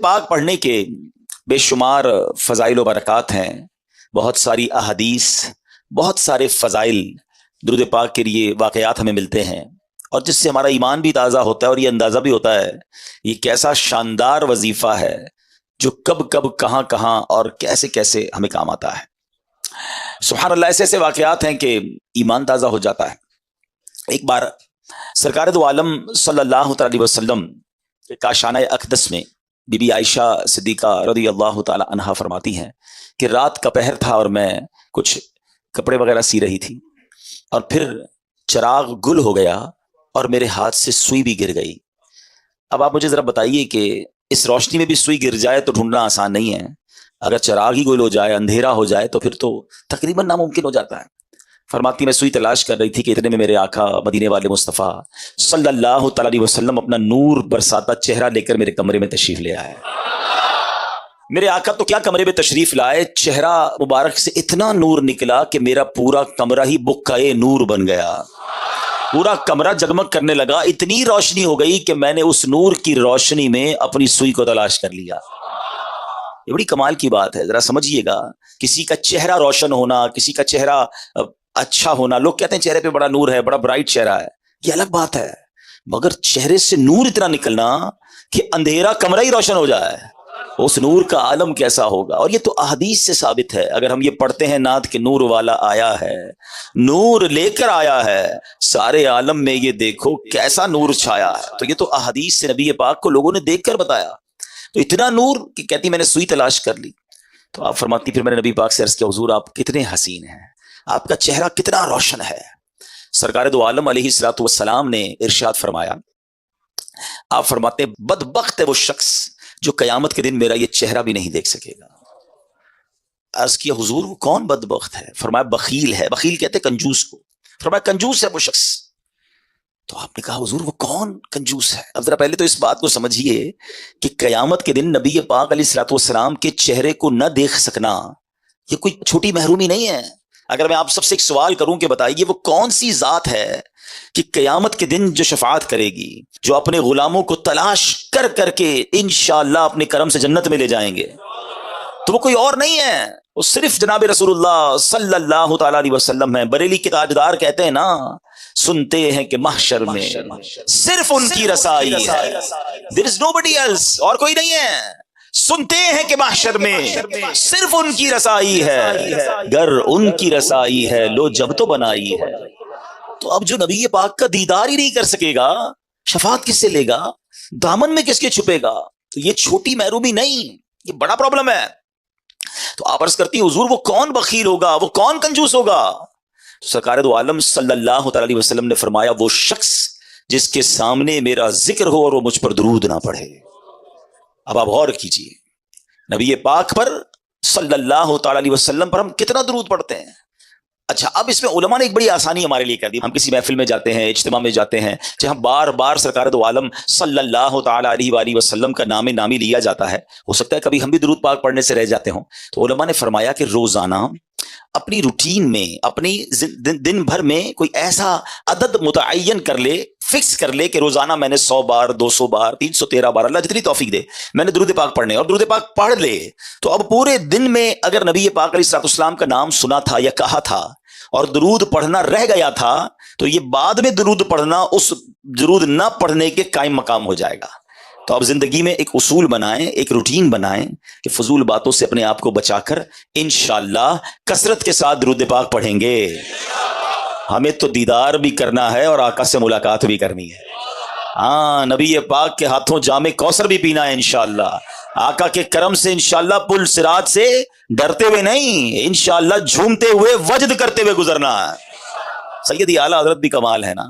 پاک پڑھنے کے بے شمار فضائل و برکات ہیں، بہت ساری احادیث، بہت سارے فضائل درود پاک کے لیے واقعات ہمیں ملتے ہیں، اور جس سے ہمارا ایمان بھی تازہ ہوتا ہے اور یہ اندازہ بھی ہوتا ہے یہ کیسا شاندار وظیفہ ہے جو کب کب کہاں کہاں اور کیسے کیسے ہمیں کام آتا ہے۔ سبحان اللہ، ایسے ایسے واقعات ہیں کہ ایمان تازہ ہو جاتا ہے۔ ایک بار سرکار دو عالم صلی اللہ تعالی وسلم کے کاشانہ اقدس میں بی بی عائشہ صدیقہ رضی اللہ تعالی عنہا فرماتی ہیں کہ رات کا پہر تھا اور میں کچھ کپڑے وغیرہ سی رہی تھی، اور پھر چراغ گل ہو گیا اور میرے ہاتھ سے سوئی بھی گر گئی۔ اب آپ مجھے ذرا بتائیے کہ اس روشنی میں بھی سوئی گر جائے تو ڈھونڈنا آسان نہیں ہے، اگر چراغ ہی گل ہو جائے، اندھیرا ہو جائے تو پھر تو تقریباً ناممکن ہو جاتا ہے۔ فرماتی میں سوئی تلاش کر رہی تھی کہ اتنے میں میرے آقا مدینے والے مصطفیٰ صلی اللہ تعالی علیہ وسلم اپنا نور برساتا چہرہ لے کر میرے کمرے میں تشریف لے آئے۔ میرے آقا تو کیا کمرے میں تشریف لائے، چہرہ مبارک سے اتنا نور نکلا کہ میرا پورا کمرہ ہی بقعہ نور بن گیا، پورا کمرہ جگمگ کرنے لگا، اتنی روشنی ہو گئی کہ میں نے اس نور کی روشنی میں اپنی سوئی کو تلاش کر لیا۔ یہ بڑی کمال کی بات ہے، ذرا سمجھیے گا، کسی کا چہرہ روشن ہونا، کسی کا چہرہ اچھا ہونا، لوگ کہتے ہیں چہرے پہ بڑا نور ہے، بڑا برائٹ چہرہ ہے، یہ الگ بات ہے، مگر چہرے سے نور اتنا نکلنا کہ اندھیرا کمرہ ہی روشن ہو جائے، اس نور کا عالم کیسا ہوگا۔ اور یہ تو احادیث سے ثابت ہے، اگر ہم یہ پڑھتے ہیں نعت کہ نور والا آیا ہے، نور لے کر آیا ہے، سارے عالم میں یہ دیکھو کیسا نور چھایا ہے، تو یہ تو احادیث سے نبی پاک کو لوگوں نے دیکھ کر بتایا۔ تو اتنا نور کہ کہتی میں نے سوئی تلاش کر لی، تو آپ فرماتی پھر میں نے نبی پاک سے عرض کیا حضور آپ کتنے حسین ہیں، آپ کا چہرہ کتنا روشن ہے۔ سرکار دو عالم علیہ الصلوۃ والسلام نے ارشاد فرمایا، آپ فرماتے ہیں بدبخت ہے وہ شخص جو قیامت کے دن میرا یہ چہرہ بھی نہیں دیکھ سکے گا۔ عرض کیا حضور وہ کون بدبخت ہے؟ فرمایا بخیل ہے، بخیل کہتے کنجوس کو، فرمایا کنجوس ہے وہ شخص۔ تو آپ نے کہا حضور وہ کون کنجوس ہے؟ اب ذرا پہلے تو اس بات کو سمجھیے کہ قیامت کے دن نبی پاک علیہ الصلوۃ والسلام کے چہرے کو نہ دیکھ سکنا یہ کوئی چھوٹی محرومی نہیں ہے۔ اگر میں آپ سب سے ایک سوال کروں کہ بتائیے وہ کون سی ذات ہے کہ قیامت کے دن جو شفاعت کرے گی، جو اپنے غلاموں کو تلاش کر کر کے انشاءاللہ اپنے کرم سے جنت میں لے جائیں گے، تو وہ کوئی اور نہیں ہے، وہ صرف جناب رسول اللہ صلی اللہ تعالی علیہ وسلم ہیں۔ بریلی کے تاجدار کہتے ہیں نا، سنتے ہیں کہ محشر میں صرف ان کی رسائی ہے، there is nobody else، اور کوئی نہیں ہے۔ سنتے ہیں کہ محشر میں صرف ان کی رسائی ہے، گر ان کی رسائی ہے لو جب تو بنائی ہے۔ تو اب جو نبی پاک کا دیدار ہی نہیں کر سکے گا، شفاعت کس سے لے گا، دامن میں کس کے چھپے گا؟ تو یہ چھوٹی محرومی نہیں، یہ بڑا پرابلم ہے۔ تو آپ عرض کرتی ہیں حضور وہ کون بخیل ہوگا، وہ کون کنجوس ہوگا؟ سرکار دو عالم صلی اللہ تعالی علیہ وسلم نے فرمایا وہ شخص جس کے سامنے میرا ذکر ہو اور وہ مجھ پر درود نہ پڑھے۔ اب آپ غور کیجئے، نبی پاک پر صلی اللہ تعالی علیہ وسلم پر ہم کتنا درود پڑھتے ہیں۔ اچھا، اب اس میں علماء نے ایک بڑی آسانی ہمارے لیے کر دی، ہم کسی محفل میں جاتے ہیں، اجتماع میں جاتے ہیں، جہاں بار بار سرکار دو عالم صلی اللہ تعالی علیہ وآلہ وسلم کا نام نامی لیا جاتا ہے، ہو سکتا ہے کبھی ہم بھی درود پاک پڑھنے سے رہ جاتے ہوں، تو علماء نے فرمایا کہ روزانہ اپنی روٹین میں، اپنی دن بھر میں کوئی ایسا عدد متعین کر لے، فکس کر لے کہ روزانہ میں نے 100 بار، 200 بار، 313 بار، اللہ جتنی توفیق دے میں نے درود پاک پڑھنے، اور درود پاک پڑھ لے تو اب پورے دن میں اگر نبی پاک علیہ السلام کا نام سنا تھا یا کہا تھا اور درود پڑھنا رہ گیا تھا، تو یہ بعد میں درود پڑھنا اس درود نہ پڑھنے کے قائم مقام ہو جائے گا۔ تو اب زندگی میں ایک اصول بنائیں، ایک روٹین بنائیں کہ فضول باتوں سے اپنے آپ کو بچا کر انشاءاللہ کثرت کے ساتھ درود پاک پڑھیں گے۔ ہمیں تو دیدار بھی کرنا ہے اور آقا سے ملاقات بھی کرنی ہے۔ ہاں، نبی پاک کے ہاتھوں جام کوثر بھی پینا ہے انشاءاللہ، آقا کے کرم سے انشاءاللہ پل صراط سے ڈرتے ہوئے نہیں، انشاءاللہ جھومتے ہوئے وجد کرتے ہوئے گزرنا ہے۔ سیدی اعلیٰ حضرت بھی کمال ہے نا،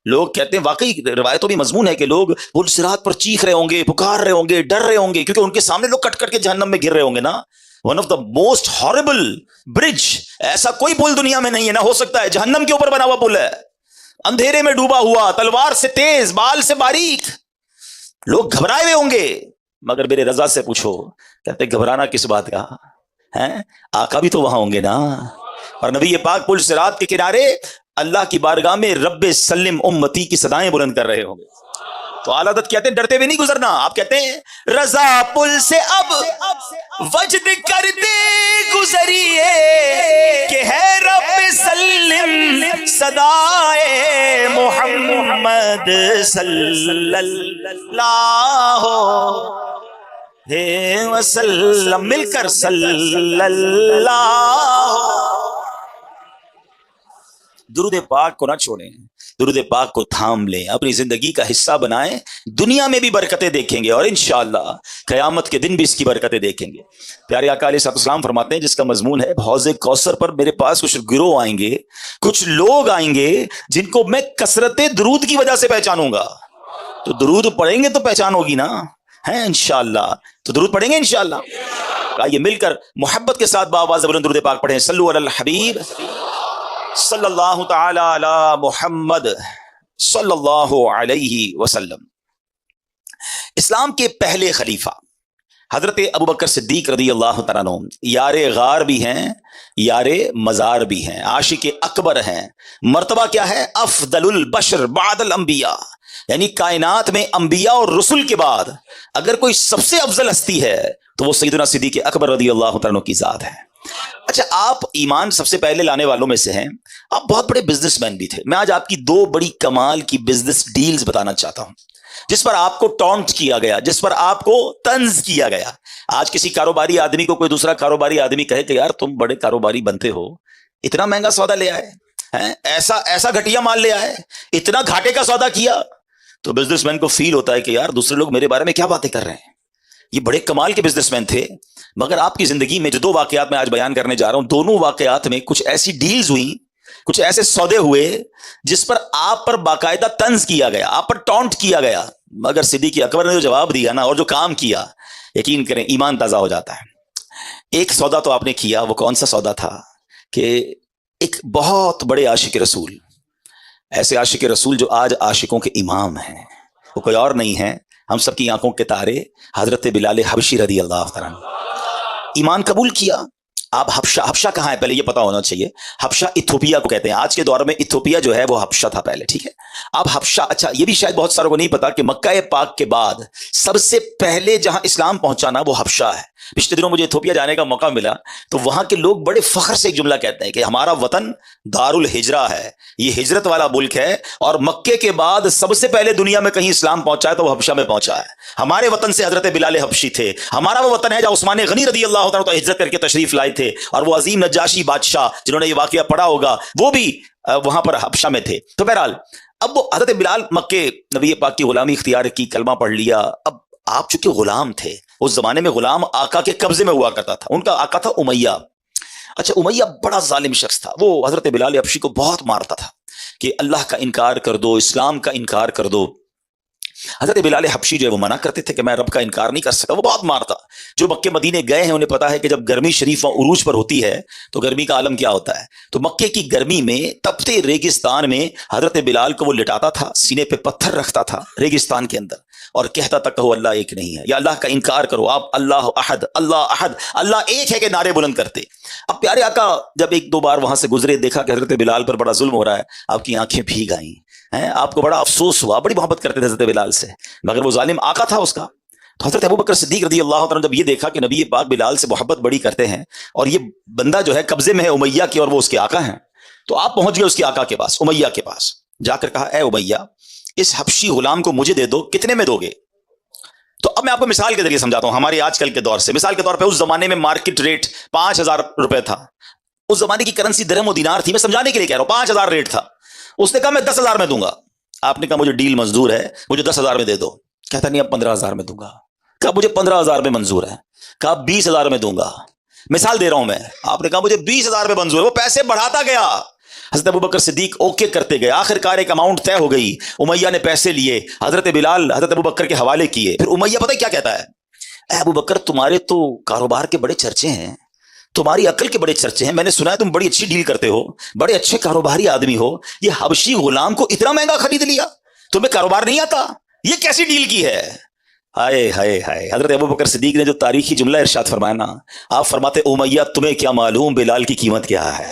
لوگ کہتے ہیں، واقعی روایتوں بھی مضمون ہے کہ لوگ پل صراط پر چیخ رہے ہوں گے، پکار رہے ہوں گے، ڈر رہے ہوں گے، کیونکہ ان کے سامنے لوگ کٹ کٹ کے جہنم میں گر رہے ہوں گے نا۔ One of the most harbour bridge, ایسا کوئی پل دنیا میں نہیں ہے، نہ ہو سکتا ہے، جہنم کے اوپر بنا ہوا پل ہے، اندھیرے میں ڈوبا ہوا، تلوار سے تیز، بال سے باریک، لوگ گھبرائے ہوئے ہوں گے، مگر میرے رضا سے پوچھو، کہتے گھبرانا کس بات کا ہے، آقا بھی تو وہاں ہوں گے نا۔ اور نبی پاک پل صراط کے کنارے اللہ کی بارگاہ میں رب سلم امتی کی صدائیں بلند کر رہے ہوں گے۔ تو اعلیٰ حضرت کہتے ہیں ڈرتے ہوئے نہیں گزرنا. آپ کہتے ہیں رضا پل سے اب وجد کرتے گزریے کہ ہے رب سلم صدائے محمد صلی اللہ وسلم. مل کر صلی اللہ. درود پاک کو نہ چھوڑیں, درود پاک کو تھام لیں, اپنی زندگی کا حصہ بنائیں. دنیا میں بھی برکتیں دیکھیں گے اور انشاءاللہ قیامت کے دن بھی اس کی برکتیں دیکھیں گے. پیارے آقا علیہ السلام فرماتے ہیں جس کا مضمون ہے حوض کوثر پر میرے پاس کچھ گروہ آئیں گے, کچھ لوگ آئیں گے جن کو میں کثرت درود کی وجہ سے پہچانوں گا. تو درود پڑھیں گے تو پہچان ہوگی نا, ہیں انشاءاللہ. تو درود پڑھیں گے انشاءاللہ. آئیے مل کر محبت کے ساتھ باآواز بلند درود پاک پڑھیں. صلو علی الحبیب صلی اللہ تعالی علی محمد صلی اللہ علیہ وسلم. اسلام کے پہلے خلیفہ حضرت ابوبکر صدیق رضی اللہ تعالیٰ عنہ یار غار بھی ہیں, یار مزار بھی ہیں, عاشق اکبر ہیں. مرتبہ کیا ہے؟ افضل البشر بعد الانبیاء, یعنی کائنات میں انبیاء اور رسل کے بعد اگر کوئی سب سے افضل ہستی ہے تو وہ سیدنا صدیق اکبر رضی اللہ تعالیٰ عنہ کی ذات ہے. اچھا, آپ ایمان سب سے پہلے لانے والوں میں سے ہیں. آپ بہت بڑے بزنس مین بھی تھے. میں آج آپ کی دو بڑی کمال کی بزنس ڈیلز بتانا چاہتا ہوں جس پر آپ کو ٹونٹ کیا گیا, جس پر آپ کو طنز کیا گیا. آج کسی کاروباری آدمی کو کوئی دوسرا کاروباری آدمی کہے کہ یار تم بڑے کاروباری بنتے ہو, اتنا مہنگا سودا لے آئے, ایسا گھٹیا مال لے آئے, اتنا گھاٹے کا سودا کیا, تو بزنس مین کو فیل ہوتا ہے کہ یار دوسرے لوگ میرے بارے میں کیا باتیں کر رہے ہیں, یہ بڑے کمال کے بزنس مین تھے. مگر آپ کی زندگی میں جو دو واقعات میں آج بیان کرنے جا رہا ہوں, دونوں واقعات میں کچھ ایسی ڈیلز ہوئی, کچھ ایسے سودے ہوئے جس پر آپ پر باقاعدہ طنز کیا گیا, آپ پر ٹونٹ کیا گیا. مگر صدیق اکبر نے جو جواب دیا نا اور جو کام کیا, یقین کریں ایمان تازہ ہو جاتا ہے. ایک سودا تو آپ نے کیا, وہ کون سا سودا تھا کہ ایک بہت بڑے عاشق رسول, ایسے عاشق رسول جو آج عاشقوں کے امام ہیں, وہ کوئی اور نہیں ہے, ہم سب کی آنکھوں کے تارے حضرت بلال حبشی رضی اللہ عنہ. ایمان قبول کیا. آپ حبشہ کہاں ہے پہلے یہ پتا ہونا چاہیے. حبشہ ایتھوپیا کو کہتے ہیں. آج کے دور میں ایتھوپیا جو ہے وہ حبشہ تھا پہلے, ٹھیک ہے. آپ حبشہ, اچھا یہ بھی شاید بہت ساروں کو نہیں پتا کہ مکہ پاک کے بعد سب سے پہلے جہاں اسلام پہنچا نا وہ حبشہ ہے. پچھلے دنوں مجھے ایتھوپیا جانے کا موقع ملا تو وہاں کے لوگ بڑے فخر سے ایک جملہ کہتے ہیں کہ ہمارا وطن دار الہجرہ ہے, یہ ہجرت والا ملک ہے, اور مکے کے بعد سب سے پہلے دنیا میں کہیں اسلام پہنچا ہے تو وہ حبشہ میں پہنچا ہے. ہمارے وطن سے حضرت بلال حبشی تھے, ہمارا وہ وطن ہے جہاں عثمان غنی رضی اللہ تعالیٰ عنہ ہجرت کر کے تشریف لائے تھے, اور وہ عظیم نجاشی بادشاہ جنہوں نے یہ واقعہ پڑھا ہوگا وہ بھی وہاں پر حبشہ میں تھے. تو بہرحال اب وہ حضرت بلال مکے نبی پاک کی غلامی اختیار کی, کلمہ پڑھ لیا. اب آپ چونکہ غلام تھے, اس زمانے میں غلام آقا کے قبضے میں ہوا کرتا تھا. ان کا آقا تھا امیہ. اچھا, امیہ بڑا ظالم شخص تھا, وہ حضرت بلال حبشی کو بہت مارتا تھا کہ اللہ کا انکار کر دو, اسلام کا انکار کر دو. حضرت بلال حبشی جو ہے وہ منع کرتے تھے کہ میں رب کا انکار نہیں کر سکتا. وہ بہت مارتا. جو مکے مدینے گئے ہیں انہیں پتا ہے کہ جب گرمی شریف عروج پر ہوتی ہے تو گرمی کا عالم کیا ہوتا ہے. تو مکے کی گرمی میں تپتے ریگستان میں حضرت بلال کو وہ لٹاتا تھا, سینے پہ پتھر رکھتا تھا ریگستان کے اندر, اور کہتا تک کہو اللہ ایک نہیں ہے, یا اللہ کا انکار کرو, آپ اللہ احد اللہ ایک ہے کے نعرے بلند کرتے. اب پیارے آقا جب ایک دو بار وہاں سے گزرے, دیکھا کہ حضرت بلال پر بڑا ظلم ہو رہا ہے, آپ کی آنکھیں بھیگ آئیں, آپ کو بڑا افسوس ہوا. بڑی محبت کرتے تھے حضرت بلال سے, مگر وہ ظالم آقا تھا اس کا. تو حضرت ابوبکر صدیق رضی اللہ عنہ جب یہ دیکھا کہ نبی پاک بلال سے محبت بڑی کرتے ہیں اور یہ بندہ جو ہے قبضے میں ہے امیہ کی اور وہ اس کے آقا ہیں, تو آپ پہنچ گئے اس کے آقا کے پاس, امیہ کے پاس. جا کر کہا اے امیہ, اس حبشی غلام کو مجھے دے دو, کتنے میں دو گے؟ تو اب میں آپ کو مثال کے ذریعے سمجھاتا ہوں ہمارے آج کل کے دور سے. مثال کے طور پہ اس زمانے میں مارکیٹ ریٹ 5,000 روپے تھا. اس زمانے کی کرنسی درہم و دینار تھی, میں سمجھانے کے لیے کہہ رہا ہوں. 5,000 ریٹ تھا. اس نے کہا میں 10,000 میں دوں گا. آپ نے کہا مجھے ڈیل منظور ہے, مجھے 10,000 میں دے دو. کہتا نہیں اب 15,000 میں دوں گا. کہا مجھے 15,000 میں منظور ہے. کہا 20,000 میں دوں گا. مثال دے رہا ہوں میں. آپ نے کہا مجھے 20,000 میں منظور ہے. وہ پیسے بڑھاتا گیا. حضرت ابوبکر صدیق اوکے کرتے گئے. آخر کار ایک اماؤنٹ طے ہو گئی. امیہ نے پیسے لیے, حضرت بلال حضرت ابوبکر کے حوالے کیے. پھر امیہ پتہ کیا کہتا ہے, اے ابوبکر تمہارے تو کاروبار کے بڑے چرچے ہیں, تمہاری عقل کے بڑے چرچے ہیں, میں نے سنا ہے تم بڑی اچھی ڈیل کرتے ہو, بڑے اچھے کاروباری آدمی ہو, یہ حبشی غلام کو اتنا مہنگا خرید لیا, تمہیں کاروبار نہیں آتا, یہ کیسی ڈیل کی ہے؟ ہائے ہائے ہائے. حضرت ابوبکر صدیق نے جو تاریخی جملہ ارشاد فرمایا نا, آپ فرماتے امیہ تمہیں کیا معلوم بلال کی قیمت کیا ہے.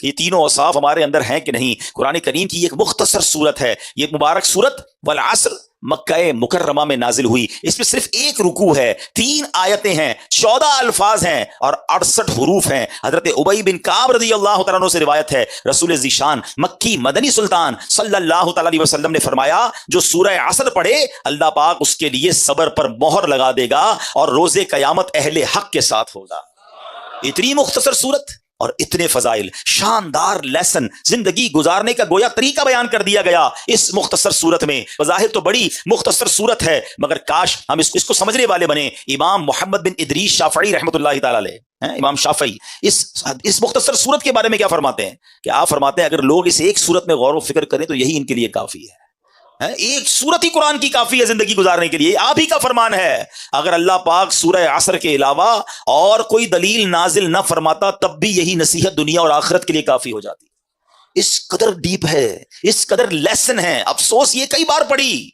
کہ یہ تینوں اوصاف ہمارے اندر ہیں کہ نہیں. قرآن کریم کی ایک مختصر صورت ہے یہ مبارک صورت والعصر، مکہ مکرمہ میں نازل ہوئی. اس میں صرف ایک رکوع ہے، 3 آیتیں ہیں، 14 الفاظ ہیں اور 68 حروف ہیں. حضرت ابی بن کعب رضی اللہ تعالیٰ عنہ سے روایت ہے، رسول ذیشان مکی مدنی سلطان صلی اللہ تعالیٰ علیہ وسلم نے فرمایا جو سورہ عصر پڑھے اللہ پاک اس کے لیے صبر پر مہر لگا دے گا اور روز قیامت اہل حق کے ساتھ ہوگا. اتنی مختصر صورت اور اتنے فضائل، شاندار لیسن، زندگی گزارنے کا گویا طریقہ بیان کر دیا گیا اس مختصر صورت میں. بظاہر تو بڑی مختصر صورت ہے مگر کاش ہم اس کو سمجھنے والے بنے. امام محمد بن ادریس شافعی رحمۃ اللہ تعالی علیہ، امام شافعی اس مختصر صورت کے بارے میں کیا فرماتے ہیں کہ آپ فرماتے ہیں اگر لوگ اس ایک صورت میں غور و فکر کریں تو یہی ان کے لیے کافی ہے. ایک سورت ہی قرآن کی کافی ہے زندگی گزارنے کے لیے. آپ ہی کا فرمان ہے اگر اللہ پاک سورہ عصر کے علاوہ اور کوئی دلیل نازل نہ فرماتا تب بھی یہی نصیحت دنیا اور آخرت کے لیے کافی ہو جاتی. اس قدر ڈیپ ہے، اس قدر لیسن ہے. افسوس یہ کئی بار پڑھی،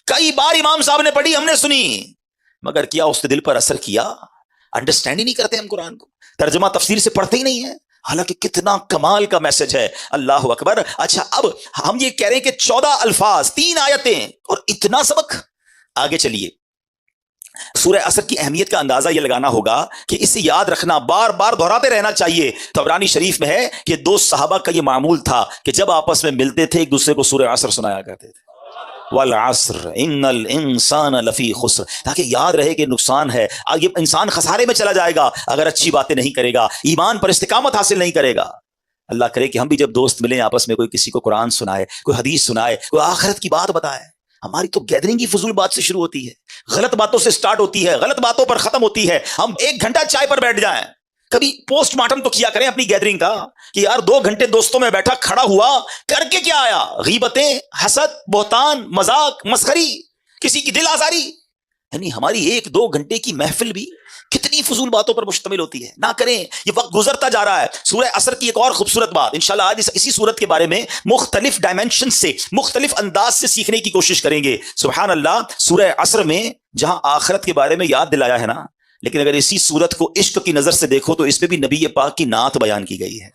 کئی بار امام صاحب نے پڑھی، ہم نے سنی، مگر کیا اس نے دل پر اثر کیا؟ انڈرسٹینڈ ہی نہیں کرتے ہم قرآن کو، ترجمہ تفسیر سے پڑھتے ہی نہیں ہیں، حالانکہ کتنا کمال کا میسج ہے. اللہ اکبر. اچھا اب ہم یہ کہہ رہے ہیں کہ 14 الفاظ، 3 آیتیں اور اتنا سبق. آگے چلیے، سورہ عصر کی اہمیت کا اندازہ یہ لگانا ہوگا کہ اسے یاد رکھنا، بار بار دہراتے رہنا چاہیے. طبرانی شریف میں ہے کہ 2 صحابہ کا یہ معمول تھا کہ جب آپس میں ملتے تھے ایک دوسرے کو سورہ عصر سنایا کرتے تھے. والعصر ان الانسان لفی خسر، تاکہ یاد رہے کہ نقصان ہے، یہ انسان خسارے میں چلا جائے گا اگر اچھی باتیں نہیں کرے گا، ایمان پر استقامت حاصل نہیں کرے گا. اللہ کرے کہ ہم بھی جب دوست ملیں آپس میں کوئی کسی کو قرآن سنائے، کوئی حدیث سنائے، کوئی آخرت کی بات بتائے. ہماری تو گیدرنگ ہی فضول بات سے شروع ہوتی ہے، غلط باتوں سے سٹارٹ ہوتی ہے، غلط باتوں پر ختم ہوتی ہے. ہم 1 گھنٹہ چائے پر بیٹھ جائیں، کبھی پوسٹ مارٹم تو کیا کریں اپنی گیدرنگ کا کہ یار 2 گھنٹے دوستوں میں بیٹھا، کھڑا ہوا، کر کے کیا آیا؟ غیبتیں، حسد، بہتان، مذاق، مسخری، کسی کی دل آزاری. یعنی ہماری 1-2 گھنٹے کی محفل بھی کتنی فضول باتوں پر مشتمل ہوتی ہے. نہ کریں، یہ وقت گزرتا جا رہا ہے. سورہ عصر کی ایک اور خوبصورت بات انشاءاللہ آج اسی صورت کے بارے میں مختلف ڈائمینشن سے، مختلف انداز سے سیکھنے کی کوشش کریں گے. سبحان اللہ. سورہ عصر میں جہاں آخرت کے بارے میں یاد دلایا ہے نا، لیکن اگر اسی صورت کو عشق کی نظر سے دیکھو تو اس پہ بھی نبی پاک کی نعت بیان کی گئی ہے.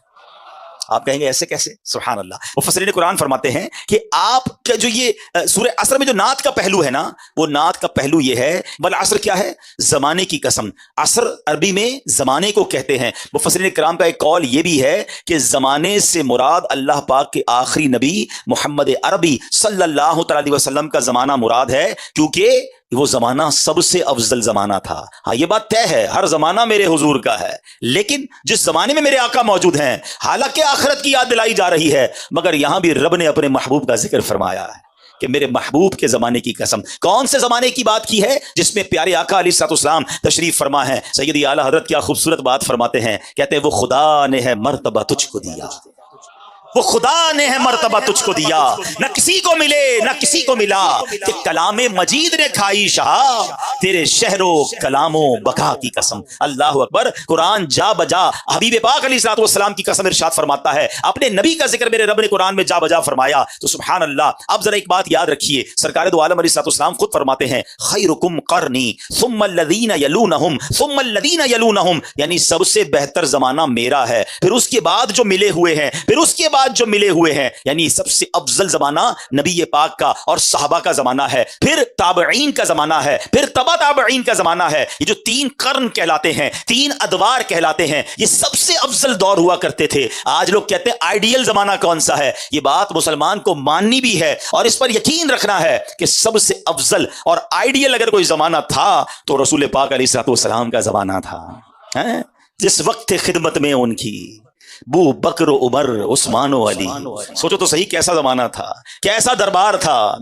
آپ کہیں گے ایسے کیسے؟ سبحان اللہ. مفسرین قرآن فرماتے ہیں کہ آپ کا جو یہ سورہ عصر میں جو نعت کا پہلو ہے نا، وہ نعت کا پہلو یہ ہے، والعصر کیا ہے؟ زمانے کی قسم. عصر عربی میں زمانے کو کہتے ہیں. مفسرین کرام کا ایک قول یہ بھی ہے کہ زمانے سے مراد اللہ پاک کے آخری نبی محمد عربی صلی اللہ تعالی علیہ وسلم کا زمانہ مراد ہے، کیونکہ وہ زمانہ سب سے افضل زمانہ تھا. ہاں یہ بات طے ہے، ہر زمانہ میرے حضور کا ہے، لیکن جس زمانے میں میرے آقا موجود ہیں، حالانکہ آخرت کی یاد دلائی جا رہی ہے، مگر یہاں بھی رب نے اپنے محبوب کا ذکر فرمایا ہے کہ میرے محبوب کے زمانے کی قسم. کون سے زمانے کی بات کی ہے؟ جس میں پیارے آقا علیہ الصلوۃ والسلام تشریف فرما ہے. سیدی اعلیٰ حضرت کیا خوبصورت بات فرماتے ہیں، کہتے ہیں وہ خدا نے ہے مرتبہ تجھ کو دیا، وہ خدا نے ہے مرتبہ تجھ کو دیا، نہ کسی کو ملے نہ کسی کو ملا، کہ کلام مجید نے کھائی شہا تیرے شہر و کلام و بقا کی قسم. اللہ اکبر. قرآن جا بجا حبیب پاک علیہ الصلوۃ والسلام کی قسم ارشاد فرماتا ہے، اپنے نبی کا ذکر میرے رب نے قرآن میں جا بجا فرمایا. تو سبحان اللہ. اب ذرا ایک بات یاد رکھیے، سرکار دو عالم علیہ الصلوۃ والسلام خود فرماتے ہیں خیرکم قرنی ثم الذین یلونہم ثم الذین یلونہم، یعنی سب سے بہتر زمانہ میرا ہے، پھر اس کے بعد جو ملے ہوئے ہیں، پھر اس کے بعد جو ملے ہوئے ہیں، یعنی سب سے افضل زمانہ نبی پاک کا اور صحابہ کا زمانہ ہے، پھر تابعین کا زمانہ ہے، پھر تبع تابعین کا زمانہ ہے. یہ جو 3 قرن کہلاتے ہیں، 3 ادوار کہلاتے ہیں، یہ سب سے افضل دور ہوا کرتے تھے. آج لوگ کہتے ہیں آئیڈیل زمانہ کون سا ہے؟ یہ بات مسلمان کو ماننی بھی ہے اور اس پر یقین رکھنا ہے کہ سب سے افضل اور آئیڈیل اگر کوئی زمانہ تھا تو رسول پاک علیہ الصلوۃ والسلام کا زمانہ تھا. جس وقت خدمت میں ان کی بو بکر و عمر عثمان و علی. سوچو تو صحیح کیسا زمانہ تھا، کیسا دربار تھا.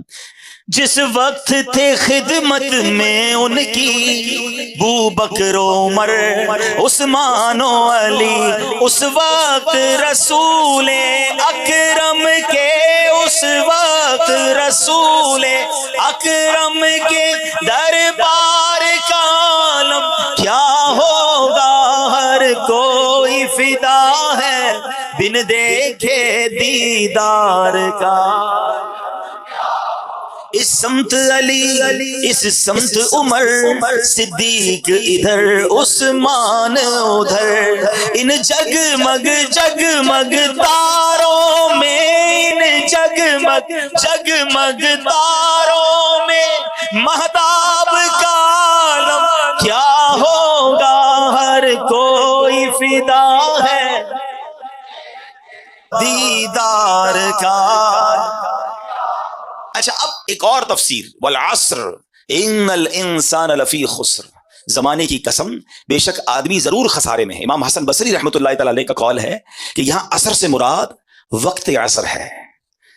جس وقت تھے خدمت میں ان کی بو بکر و عمر عثمان و علی، اس وقت رسول اکرم کے، اس وقت رسول اکرم کے دربار کا عالم کیا ہوگا، ہر کوئی فدا ہے بن دیکھے دیدار کا. اس سمت علی اس سمت عمر صدیق ادھر عثمان ادھر، ان جگمگ جگمگ تاروں میں، ان جگمگ جگمگ تاروں میں مہتاب کا عالم کیا ہوگا، ہر کوئی فدا ہے دیدار کا۔ اچھا اب ایک اور تفسیر، والعصر ان الانسان لفی خسر، زمانے کی قسم بے شک آدمی ضرور خسارے میں ہے۔ امام حسن بصری رحمۃ اللہ تعالی علیہ کا قول ہے کہ یہاں عصر سے مراد وقت عصر ہے۔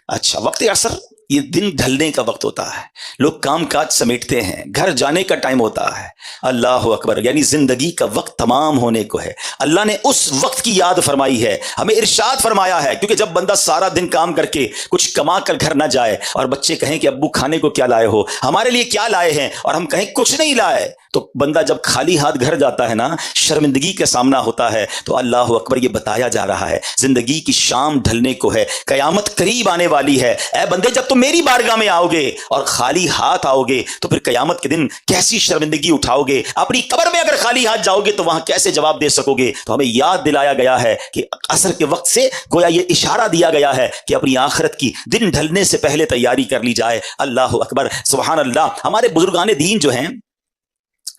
اچھا وقت عصر یہ دن ڈھلنے کا وقت ہوتا ہے، لوگ کام کاج سمیٹتے ہیں، گھر جانے کا ٹائم ہوتا ہے، اللہ اکبر، یعنی زندگی کا وقت تمام ہونے کو ہے۔ اللہ نے اس وقت کی یاد فرمائی ہے، ہمیں ارشاد فرمایا ہے، کیونکہ جب بندہ سارا دن کام کر کے کچھ کما کر گھر نہ جائے اور بچے کہیں کہ ابو کھانے کو کیا لائے ہو، ہمارے لیے کیا لائے ہیں، اور ہم کہیں کچھ نہیں لائے، تو بندہ جب خالی ہاتھ گھر جاتا ہے نا، شرمندگی کا سامنا ہوتا ہے۔ تو اللہ اکبر، یہ بتایا جا رہا ہے زندگی کی شام ڈھلنے کو ہے، قیامت قریب آنے والی ہے۔ اے بندے جب تم میری بارگاہ میں آؤ گے اور خالی ہاتھ آؤ گے تو پھر قیامت کے دن کیسی شرمندگی اٹھاؤ گے، اپنی قبر میں اگر خالی ہاتھ جاؤ گے تو وہاں کیسے جواب دے سکو گے۔ تو ہمیں یاد دلایا گیا ہے کہ عصر کے وقت سے گویا یہ اشارہ دیا گیا ہے کہ اپنی آخرت کی دن ڈھلنے سے پہلے تیاری کر لی جائے۔ اللہ اکبر، سبحان اللہ۔ ہمارے بزرگان دین جو ہیں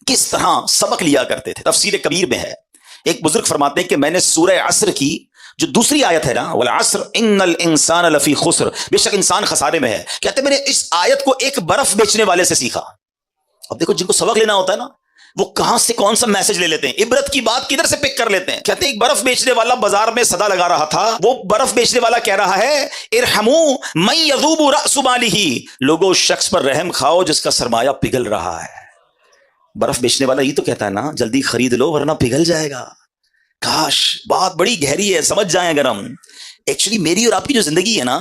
کس طرح سبق لیا کرتے تھے، تفسیر کبیر میں ہے، ایک بزرگ فرماتے ہیں کہ میں نے سورہ عصر کی جو دوسری آیت ہے نا، والعصر ان الانسان لفی خسر، بے شک انسان خسارے میں ہے، کہتے ہیں میں نے اس آیت کو ایک برف بیچنے والے سے سیکھا۔ اب دیکھو جن کو سبق لینا ہوتا ہے نا، وہ کہاں سے کون سا میسج لے لیتے ہیں، عبرت کی بات کدھر سے پک کر لیتے ہیں۔ کہتے ہیں ایک برف بیچنے والا بازار میں صدا لگا رہا تھا، وہ برف بیچنے والا کہہ رہا ہے ارحموا من یذوب رأس مالہ، لوگوں اس شخص پر رحم کھاؤ جس کا سرمایہ پگھل رہا ہے۔ برف بیچنے والا یہ تو کہتا ہے نا جلدی خرید لو ورنہ پگھل جائے گا۔ کاش بات بڑی گہری ہے، سمجھ جائیں اگر ہم۔ ایکچولی میری اور آپ کی جو زندگی ہے نا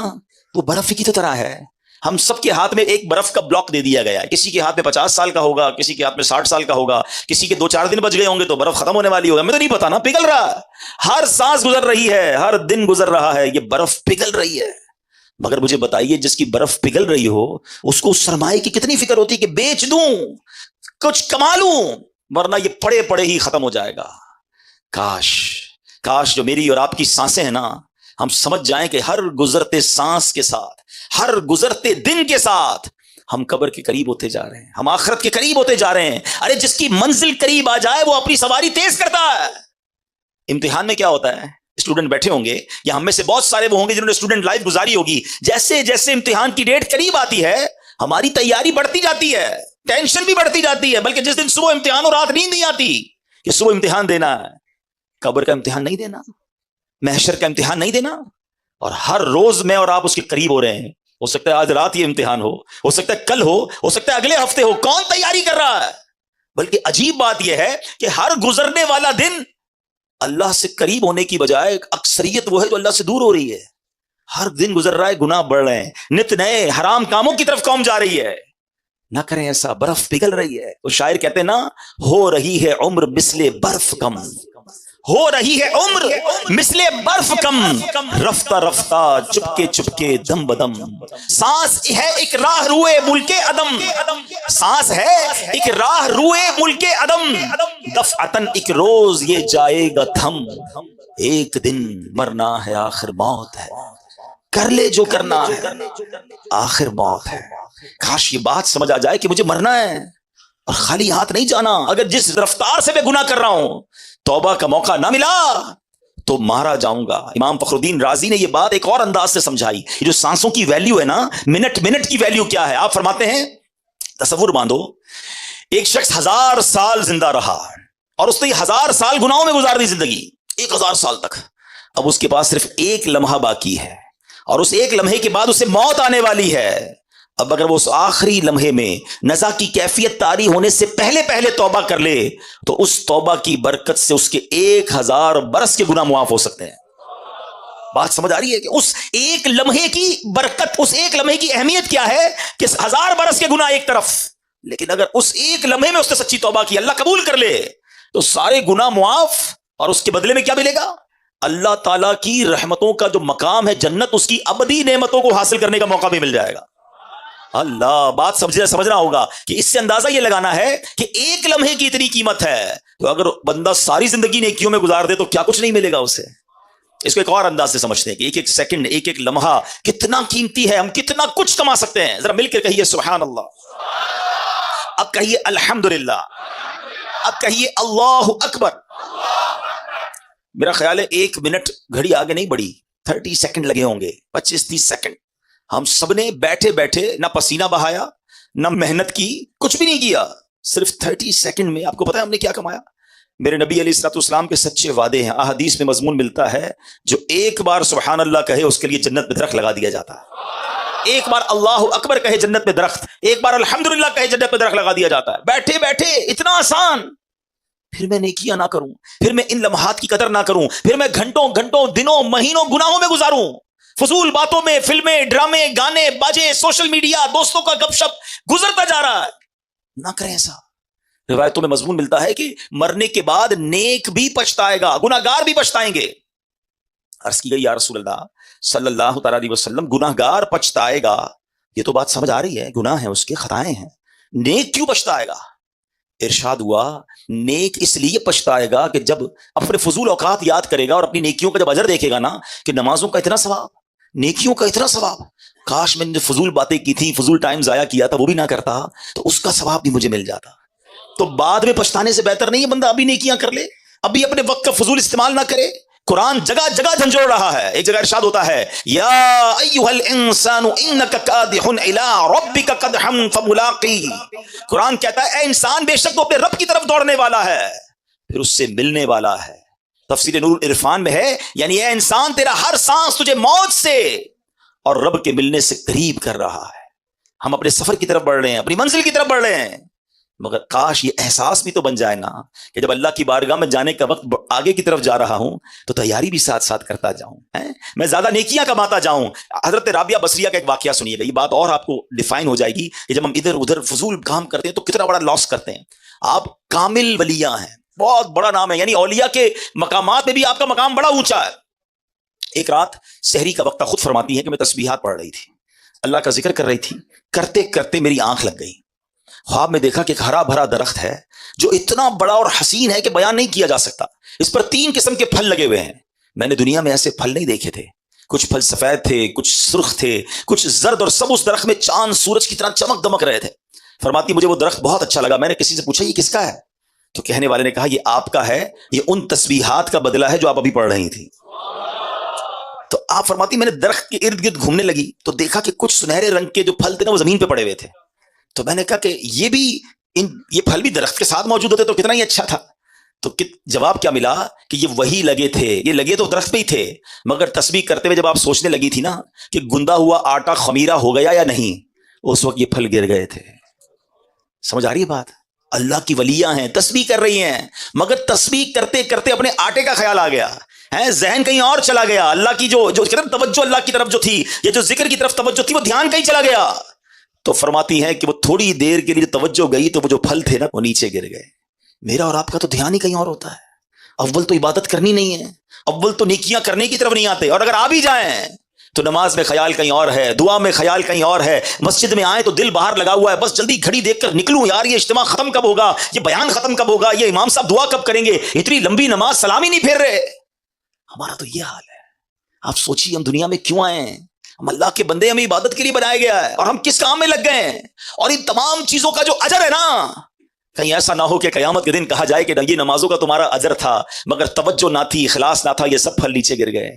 وہ برف کی تو طرح ہے، ہم سب کے ہاتھ میں ایک برف کا بلاک دے دیا گیا ہے، کسی کے ہاتھ میں 50 سال کا ہوگا، کسی کے ہاتھ میں 60 سال کا ہوگا، کسی کے 2-4 دن بچ گئے ہوں گے تو برف ختم ہونے والی ہوگا، ہمیں تو نہیں پتا نا، پگھل رہا ہے، ہر سانس گزر رہی ہے، ہر دن گزر رہا ہے، یہ برف پگھل رہی ہے۔ مگر مجھے بتائیے جس کی برف پگھل رہی ہو اس کو اس سرمایے کی کتنی فکر ہوتی ہے کہ بیچ دوں کچھ کما لوں ورنہ یہ پڑے پڑے ہی ختم ہو جائے گا۔ کاش جو میری اور آپ کی سانسیں ہیں نا، ہم سمجھ جائیں کہ ہر گزرتے سانس کے ساتھ، ہر گزرتے دن کے ساتھ ہم قبر کے قریب ہوتے جا رہے ہیں، ہم آخرت کے قریب ہوتے جا رہے ہیں۔ ارے جس کی منزل قریب آ جائے وہ اپنی سواری تیز کرتا ہے۔ امتحان میں کیا ہوتا ہے، اسٹوڈنٹ بیٹھے ہوں گے یا ہم میں سے بہت سارے وہ ہوں گے جنہوں نے اسٹوڈنٹ لائف گزاری ہوگی، جیسے جیسے امتحان کی ڈیٹ قریب آتی ہے ہماری تیاری بڑھتی جاتی ہے، ٹینشن بھی بڑھتی جاتی ہے، بلکہ جس دن صبح امتحان اور رات نیند نہیں آتی کہ صبح امتحان دینا ہے، قبر کا امتحان نہیں دینا، محشر کا امتحان نہیں دینا، اور ہر روز میں اور آپ اس کے قریب ہو رہے ہیں۔ ہو سکتا ہے آج رات یہ امتحان ہو سکتا ہے کل ہو سکتا ہے اگلے ہفتے ہو، کون تیاری کر رہا ہے؟ بلکہ عجیب بات یہ ہے کہ ہر گزرنے والا دن اللہ سے قریب ہونے کی بجائے اکثریت وہ ہے جو اللہ سے دور ہو رہی ہے۔ ہر دن گزر رہا ہے، گناہ بڑھ رہے ہیں، نت نئے حرام کاموں کی طرف قوم جا رہی ہے۔ نہ کریں ایسا، برف پگھل رہی ہے۔ وہ شاعر کہتے ہیں نا، ہو رہی ہے عمر مثل برف کم، ہو رہی ہے عمر مثل برف کم، رفتہ رفتہ چپکے چپکے دم بدم، سانس ہے ایک راہ روئے ملک عدم، سانس ہے ایک راہ روئے ملک عدم، دفعتن ایک روز یہ جائے گا تھم، ایک دن مرنا ہے آخر موت ہے، کر لے جو کرنا ہے آخر موت ہے۔ کاش یہ بات سمجھ آ جائے کہ مجھے مرنا ہے اور خالی ہاتھ نہیں جانا۔ اگر جس رفتار سے میں گناہ کر رہا ہوں توبہ کا موقع نہ ملا تو مارا جاؤں گا۔ امام فخر الدین رازی نے یہ بات ایک اور انداز سے سمجھائی، یہ جو سانسوں کی ویلیو ہے نا، منٹ کی ویلیو کیا ہے۔ آپ فرماتے ہیں تصور باندھو، ایک شخص 1000 سال زندہ رہا اور اس نے 1000 سال گناہوں میں گزار دی زندگی، 1000 سال تک۔ اب اس کے پاس صرف ایک لمحہ باقی ہے اور اس ایک لمحے کے بعد اسے موت آنے والی ہے۔ اب اگر وہ اس آخری لمحے میں نزا کی کیفیت طاری ہونے سے پہلے توبہ کر لے تو اس توبہ کی برکت سے اس کے 1000 برس کے گناہ معاف ہو سکتے ہیں۔ بات سمجھ آ رہی ہے کہ اس ایک لمحے کی برکت، اس ایک لمحے کی اہمیت کیا ہے کہ 1000 برس کے گناہ ایک طرف، لیکن اگر اس ایک لمحے میں اس نے سچی توبہ کی، اللہ قبول کر لے تو سارے گناہ معاف، اور اس کے بدلے میں کیا ملے گا؟ اللہ تعالیٰ کی رحمتوں کا جو مقام ہے جنت، اس کی ابدی نعمتوں کو حاصل کرنے کا موقع بھی مل جائے گا۔ اللہ بات سمجھنا ہوگا کہ اس سے اندازہ یہ لگانا ہے کہ ایک لمحے کی اتنی قیمت ہے، تو اگر بندہ ساری زندگی نیکیوں میں گزار دے تو کیا کچھ نہیں ملے گا اسے۔ اس کو ایک اور انداز سے سمجھتے ہیں کہ ایک ایک سیکنڈ، ایک ایک لمحہ کتنا قیمتی ہے، ہم کتنا کچھ کما سکتے ہیں۔ ذرا مل کے کہیے سبحان اللہ، اب کہیے الحمدللہ، اب کہیے اللہ اکبر۔ میرا خیال ہے 1 منٹ گھڑی آگے نہیں بڑھی، 30 سیکنڈ لگے ہوں گے، 25-30 سیکنڈ۔ ہم سب نے بیٹھے بیٹھے نہ پسینہ بہایا، نہ محنت کی، کچھ بھی نہیں کیا، صرف 30 سیکنڈ میں آپ کو پتا ہے ہم نے کیا کمایا؟ میرے نبی علیہ الصلوۃ والسلام کے سچے وعدے ہیں، احادیث میں مضمون ملتا ہے، جو ایک بار سبحان اللہ کہے اس کے لیے جنت میں درخت لگا دیا جاتا ہے، ایک بار اللہ اکبر کہے جنت میں درخت، ایک بار الحمدللہ کہے جنت میں درخت لگا دیا جاتا ہے۔ بیٹھے بیٹھے اتنا آسان، پھر میں نیکیاں نہ کروں، پھر میں ان لمحات کی قدر نہ کروں، پھر میں گھنٹوں گھنٹوں دنوں مہینوں گناہوں میں گزاروں، فضول باتوں میں، فلمیں، ڈرامے، گانے، باجے، سوشل میڈیا، دوستوں کا گپ شپ گزرتا جا رہا ہے۔ نہ کریں ایسا۔ روایتوں میں مضمون ملتا ہے کہ مرنے کے بعد نیک بھی پچھتائے گا، گناہگار بھی پچھتائیں گے۔ عرض کی گئی یا رسول اللہ صلی اللہ تعالی علیہ وسلم، گناہگار پچھتائے گا، یہ تو بات سمجھ آ رہی ہے، گناہ ہے اس کے، خطائیں ہیں، نیک کیوں پچھتائے گا؟ ارشاد ہوا نیک اس لیے پچھتائے گا کہ جب اپنے فضول اوقات یاد کرے گا اور اپنی نیکیوں کا جب اجر دیکھے گا نا، کہ نمازوں کا اتنا ثواب، نیکیوں کا اتنا ثواب، کاش میں نے فضول باتیں کی تھی، فضول ٹائم ضائع کیا تھا، وہ بھی نہ کرتا تو اس کا ثواب بھی مجھے مل جاتا۔ تو بعد میں پچھتانے سے بہتر نہیں ہے بندہ ابھی نیکیاں کر لے، ابھی اپنے وقت کا فضول استعمال نہ کرے۔ قرآن جگہ جگہ جھنجھوڑ رہا ہے، ایک جگہ ارشاد ہوتا ہے یا ایھا الانسان انک کادح الی ربک قدحا فملاقی، قرآن کہتا ہے اے انسان بے شک تو اپنے رب کی طرف دوڑنے والا ہے، پھر اس سے ملنے والا ہے۔ تفسیر نور العرفان میں ہے یعنی اے انسان تیرا ہر سانس تجھے موت سے اور رب کے ملنے سے قریب کر رہا ہے۔ ہم اپنے سفر کی طرف بڑھ رہے ہیں، اپنی منزل کی طرف بڑھ رہے ہیں، مگر کاش یہ احساس بھی تو بن جائے نا کہ جب اللہ کی بارگاہ میں جانے کا وقت آگے کی طرف جا رہا ہوں تو تیاری بھی ساتھ ساتھ کرتا جاؤں، میں زیادہ نیکیاں کماتا جاؤں۔ حضرت رابعہ بصریہ کا ایک واقعہ سنیے گا، یہ بات اور آپ کو ڈیفائن ہو جائے گی کہ جب ہم ادھر ادھر فضول کام کرتے ہیں تو کتنا بڑا لاس کرتے ہیں۔ آپ کامل ولیاں ہیں، بہت بڑا نام ہے، یعنی اولیاء کے مقامات میں بھی آپ کا مقام بڑا اونچا ہے۔ ایک رات سحری کا وقت، خود فرماتی ہے کہ میں تسبیحات پڑھ رہی تھی، اللہ کا ذکر کر رہی تھی، کرتے کرتے میری آنکھ لگ گئی، خواب میں دیکھا کہ ایک ہرا بھرا درخت ہے جو اتنا بڑا اور حسین ہے کہ بیان نہیں کیا جا سکتا، اس پر 3 قسم کے پھل لگے ہوئے ہیں، میں نے دنیا میں ایسے پھل نہیں دیکھے تھے، کچھ پھل سفید تھے، کچھ سرخ تھے، کچھ زرد، اور سب اس درخت میں چاند سورج کی طرح چمک دمک رہے تھے۔ فرماتی مجھے وہ درخت بہت اچھا لگا، میں نے کسی سے پوچھا یہ کس کا ہے؟ تو کہنے والے نے کہا یہ آپ کا ہے، یہ ان تسبیحات کا بدلہ ہے جو آپ ابھی پڑھ رہی تھی۔ تو آپ فرماتی میں نے درخت کے ارد گرد گھومنے لگی تو دیکھا کہ کچھ سنہرے رنگ کے جو پھل تھے نا وہ زمین پہ پڑے ہوئے تھے، تو میں نے کہا کہ یہ پھل بھی درخت کے ساتھ موجود ہوتے تو کتنا ہی اچھا تھا۔ تو جواب کیا ملا کہ یہ وہی لگے تھے، یہ لگے تو درخت پہ ہی تھے، مگر تسبیح کرتے ہوئے جب آپ سوچنے لگی تھی نا کہ گندا ہوا آٹا خمیرہ ہو گیا یا نہیں، اس وقت یہ پھل گر گئے تھے۔ سمجھ آ رہی ہے بات؟ اللہ کی ولیاں ہیں، تسبیح کر رہی ہیں، مگر تسبیح کرتے کرتے اپنے آٹے کا خیال آ گیا ہے، ذہن کہیں اور چلا گیا، اللہ کی جو توجہ اللہ کی طرف جو تھی، یہ جو ذکر کی طرف توجہ تھی، وہ دھیان کہیں چلا گیا۔ تو فرماتی ہے کہ وہ تھوڑی دیر کے لیے توجہ گئی تو وہ جو پھل تھے نا وہ نیچے گر گئے۔ میرا اور آپ کا تو دھیان ہی کہیں اور ہوتا ہے، اول تو عبادت کرنی نہیں ہے، اول تو نیکیاں کرنے کی طرف نہیں آتے، اور اگر آ بھی جائیں تو نماز میں خیال کہیں اور ہے، دعا میں خیال کہیں اور ہے، مسجد میں آئیں تو دل باہر لگا ہوا ہے، بس جلدی گھڑی دیکھ کر نکلوں یار، یہ اجتماع ختم کب ہوگا، یہ بیان ختم کب ہوگا، یہ امام صاحب دعا کب کریں گے، اتنی لمبی نماز سلام ہی نہیں پھیر رہے۔ ہمارا تو یہ حال ہے۔ آپ سوچیے ہم دنیا میں کیوں آئے ہیں؟ ہم اللہ کے بندے، ہمیں عبادت کے لیے بنایا گیا ہے، اور ہم کس کام میں لگ گئے ہیں؟ اور ان تمام چیزوں کا جو اجر ہے نا، کہیں ایسا نہ ہو کہ قیامت کے دن کہا جائے کہ یہ نمازوں کا تمہارا اجر تھا مگر توجہ نہ تھی، اخلاص نہ تھا، یہ سب پھل نیچے گر گئے۔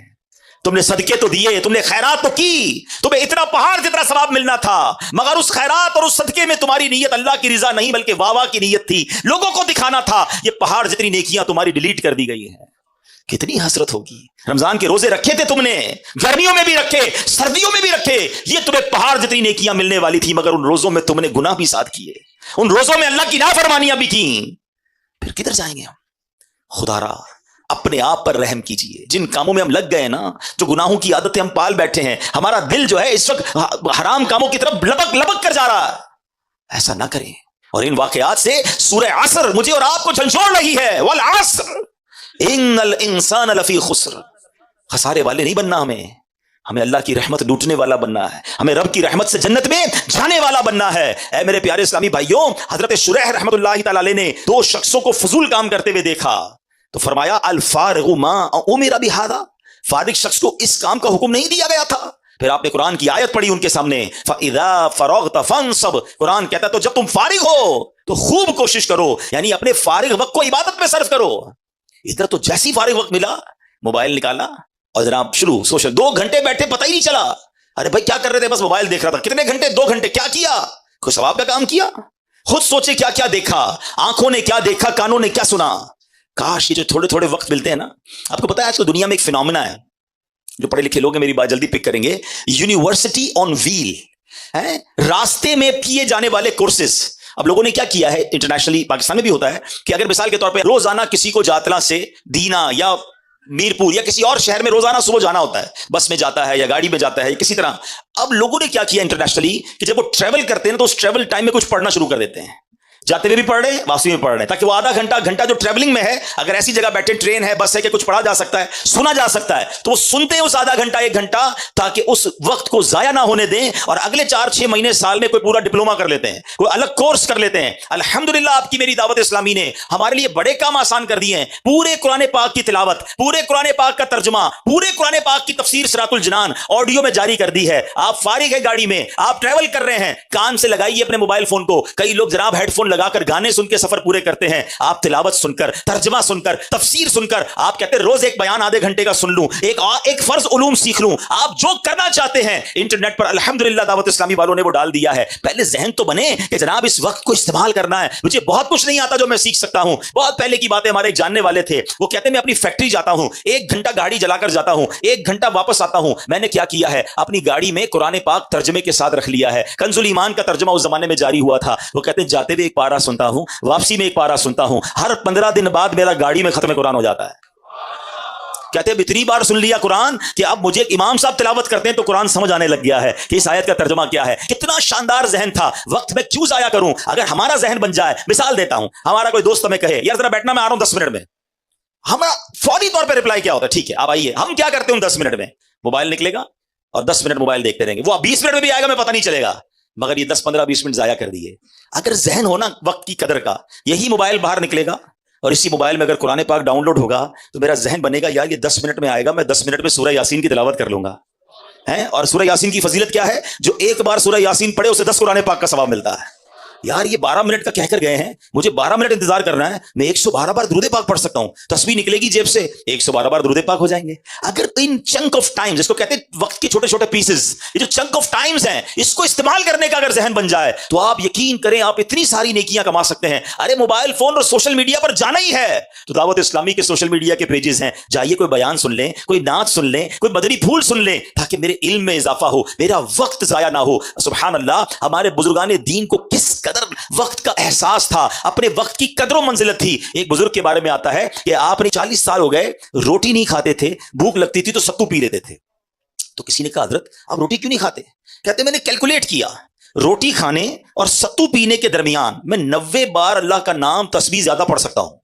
تم نے صدقے تو دیے، تم نے خیرات تو کی، تمہیں اتنا پہاڑ جتنا ثواب ملنا تھا، مگر اس خیرات اور اس صدقے میں تمہاری نیت اللہ کی رضا نہیں بلکہ واہ کی نیت تھی، لوگوں کو دکھانا تھا۔ یہ پہاڑ جتنی نیکیاں تمہاری ڈیلیٹ کر دی گئی ہیں، کتنی حسرت ہوگی۔ رمضان کے روزے رکھے تھے تم نے، گرمیوں میں بھی رکھے، سردیوں میں بھی رکھے، یہ تمہیں پہاڑ جتنی نیکیاں ملنے والی تھی، مگر ان روزوں میں تم نے گناہ بھی ساتھ کیے، ان روزوں میں اللہ کی نافرمانیاں بھی کی، پھر کدھر جائیں گے ہم؟ خدا را اپنے آپ پر رحم کیجئے، جن کاموں میں ہم لگ گئے نا، جو گناہوں کی عادتیں ہم پال بیٹھے ہیں، ہمارا دل جو ہے اس وقت حرام کاموں کی طرف لبک لبک کر جا رہا ہے، ایسا نہ کریں۔ اور ان واقعات سے سورہ عصر مجھے اور آپ کو جھنجھوڑ رہی ہے، والعصر ان الانسان لفی خسر، خسارے والے نہیں بننا ہمیں، ہمیں اللہ کی رحمت لوٹنے والا بننا ہے, ہمیں رب کی رحمت سے جنت میں جانے والا بننا ہے. اے میرے پیارے اسلامی بھائیوں, حضرت شریح رحمت اللہ تعالی علیہ نے دو شخصوں کو فضول کام کرتے ہوئے دیکھا تو فرمایا الفارغ ما امر بہذا, فارغ شخص کو اس کام کا حکم نہیں دیا گیا تھا. پھر آپ نے قرآن کی آیت پڑھی ان کے سامنے, فَإِذَا فَرَغْتَ فَانْصَبْ, قرآن کہتا ہے تو جب تم فارغ ہو تو خوب کوشش کرو, یعنی اپنے فارغ وقت کو عبادت میں صرف کرو. ادھر تو جیسی فارغ وقت ملا موبائل نکالا اور جناب شروع سوشل, 2 گھنٹے بیٹھے پتہ ہی نہیں چلا. ارے بھائی کیا کر رہے تھے؟ بس موبائل دیکھ رہا تھا. کتنے گھنٹے؟ 2 گھنٹے. کیا کیا؟ کوئی ثواب کا کام کیا؟ خود سوچے کیا کیا دیکھا, آنکھوں نے کیا دیکھا, کانوں نے کیا سنا. کاش یہ جو تھوڑے تھوڑے وقت ملتے ہیں نا. آپ کو پتا ہے آج کل دنیا میں ایک فینومینا ہے, جو پڑھے لکھے لوگ ہیں میری بات جلدی پک کریں گے, یونیورسٹی آن ویل, راستے میں کیے جانے والے کورسز. اب لوگوں نے کیا کیا ہے, انٹرنیشنلی پاکستان میں بھی ہوتا ہے کہ اگر مثال کے طور پہ روزانہ کسی کو جاتلا سے دینا یا میرپور یا کسی اور شہر میں روزانہ صبح جانا ہوتا ہے, بس میں جاتا ہے یا گاڑی میں جاتا ہے کسی طرح. اب لوگوں نے کیا کیا انٹرنیشنلی کہ جب وہ ٹریول کرتے ہیں تو اس ٹریول ٹائم میں کچھ پڑھنا شروع کر دیتے ہیں, جاتے ہوئے بھی پڑھ رہے ہیں, واپسی میں پڑھ رہے ہیں, تاکہ وہ آدھا گھنٹہ جو ٹریولنگ میں ہے, اگر ایسی جگہ بیٹھے, ٹرین ہے, بس ہے, کہ کچھ پڑھا جا سکتا ہے, سنا جا سکتا ہے, تو وہ سنتے ہیں اس آدھا گھنٹہ 1 گھنٹہ, تاکہ اس وقت کو ضائع نہ ہونے دیں اور اگلے 4-6 مہینے سال میں کوئی پورا ڈپلوما کر لیتے ہیں, کوئی الگ کورس کر لیتے ہیں. الحمدللہ آپ کی میری دعوت اسلامی نے ہمارے لیے بڑے کام آسان کر دیے ہیں. پورے قرآن پاک کی تلاوت, پورے قرآن پاک کا ترجمہ, پورے قرآن پاک کی تفسیر صراط الجنان آڈیو میں جاری کر دی ہے. آپ فارغ ہے گاڑی میں, آپ ٹریول کر رہے ہیں, کان سے لگائیے اپنے موبائل فون کو. کئی لوگ جناب ہیڈ فون لگا کر گانے سن کے سفر پورے کرتے ہیں. آپ تلاوت سن کر, ترجمہ سن کر, تفسیر سن کر, آپ کہتے ہیں روز ایک بیان آدھے گھنٹے کا سن لوں, ایک فرض علوم سیکھ لوں. آپ جو کرنا چاہتے ہیں انٹرنیٹ پر الحمدللہ دعوت اسلامی والوں نے وہ ڈال دیا ہے. پہلے ذہن تو بنے کہ جناب اس وقت کو استعمال کرنا ہے. مجھے بہت کچھ نہیں آتا جو میں سیکھ سکتا ہوں. بہت پہلے کی بات ہے, ہمارے ایک جاننے والے تھے, وہ کہتے ہیں میں اپنی فیکٹری جاتا ہوں, 1 گھنٹہ گاڑی جلا کر جاتا ہوں, 1 گھنٹہ واپس آتا ہوں. میں نے کیا کیا ہے, اپنی گاڑی میں قرآن پاک ترجمے کے ساتھ رکھ لیا ہے. کنز الایمان کا ترجمہ اس زمانے میں جاری ہوا تھا. وہ کہتے ہیں جاتے ہوئے ایک پارا سنتا ہوں, واپسی میں ایک پارا سنتا ہوں, ہر 15 دن بعد میرا گاڑی میں ختم قرآن ہو جاتا ہے. کہتے ہیں اتنی بار سن لیا قرآن کہ اب مجھے امام صاحب تلاوت کرتے ہیں تو قرآن سمجھ آنے لگ گیا ہے کہ اس آیت کا ترجمہ کیا ہے. کتنا شاندار ذہن تھا, وقت میں کیوں ضائع کروں. اگر ہمارا ذہن بن جائے, مثال دیتا ہوں, ہمارا کوئی دوست ہمیں کہے یار ذرا بیٹھنا, میں آ رہا ہوں 10 منٹ میں, ہمارا فوری طور پہ رپلائی کیا ہوتا ہے, ٹھیک ہے آپ آئیے. ہم کیا کرتے ہیں 10 منٹ میں, موبائل نکلے گا اور 10 منٹ موبائل دیکھتے رہیں گے. وہ 20 منٹ میں بھی آئے گا, میں پتہ نہیں چلے گا, مگر یہ 10-15-20 منٹ ضائع کر دیے. اگر ذہن ہونا وقت کی قدر کا, یہی موبائل باہر نکلے گا اور اسی موبائل میں اگر قرآن پاک ڈاؤن لوڈ ہوگا تو میرا ذہن بنے گا یار یہ 10 منٹ میں آئے گا, میں 10 منٹ میں سورہ یاسین کی تلاوت کر لوں گا. اور سورہ یاسین کی فضیلت کیا ہے, جو ایک بار سورہ یاسین پڑھے اسے 10 قرآن پاک کا ثواب ملتا ہے. یار یہ 12 منٹ کا کہہ کر گئے ہیں, مجھے 12 منٹ انتظار کرنا ہے, میں 112 بار درود پاک پڑھ سکتا ہوں. تسبیح نکلے گی جیب سے, 112 بار درود پاک ہو جائیں گے. اگر ان چنک آف ٹائم, جس کو کہتے ہیں وقت کے چھوٹے چھوٹے پیسز, یہ جو چنک آف ٹائمز ہیں, اس کو استعمال کرنے کا اگر ذہن بن جائے تو آپ یقین کریں آپ اتنی ساری نیکیاں کما سکتے ہیں. ارے موبائل فون اور سوشل میڈیا پر جانا ہی ہے تو دعوت اسلامی کے سوشل میڈیا کے پیجز ہیں, جائیے کوئی بیان سن لیں, کوئی نعت سن لیں, کوئی مدنی پھول سن لیں, تاکہ میرے علم میں اضافہ ہو, میرا وقت ضائع نہ ہو. سبحان اللہ, ہمارے بزرگان دین کو کس قدر وقت کا احساس تھا, اپنے وقت کی قدر و منزلت تھی. ایک بزرگ کے بارے میں آتا ہے کہ آپ نے 40 سال ہو گئے, روٹی نہیں کھاتے تھے, بھوک لگتی تھی تو ستو پی لیتے تھے. تو کسی نے کہا حضرت آپ روٹی کیوں نہیں کھاتے؟ کہتے میں نے کیلکولیٹ کیا, روٹی کھانے اور ستو پینے کے درمیان میں 90 بار اللہ کا نام تسبیح زیادہ پڑھ سکتا ہوں.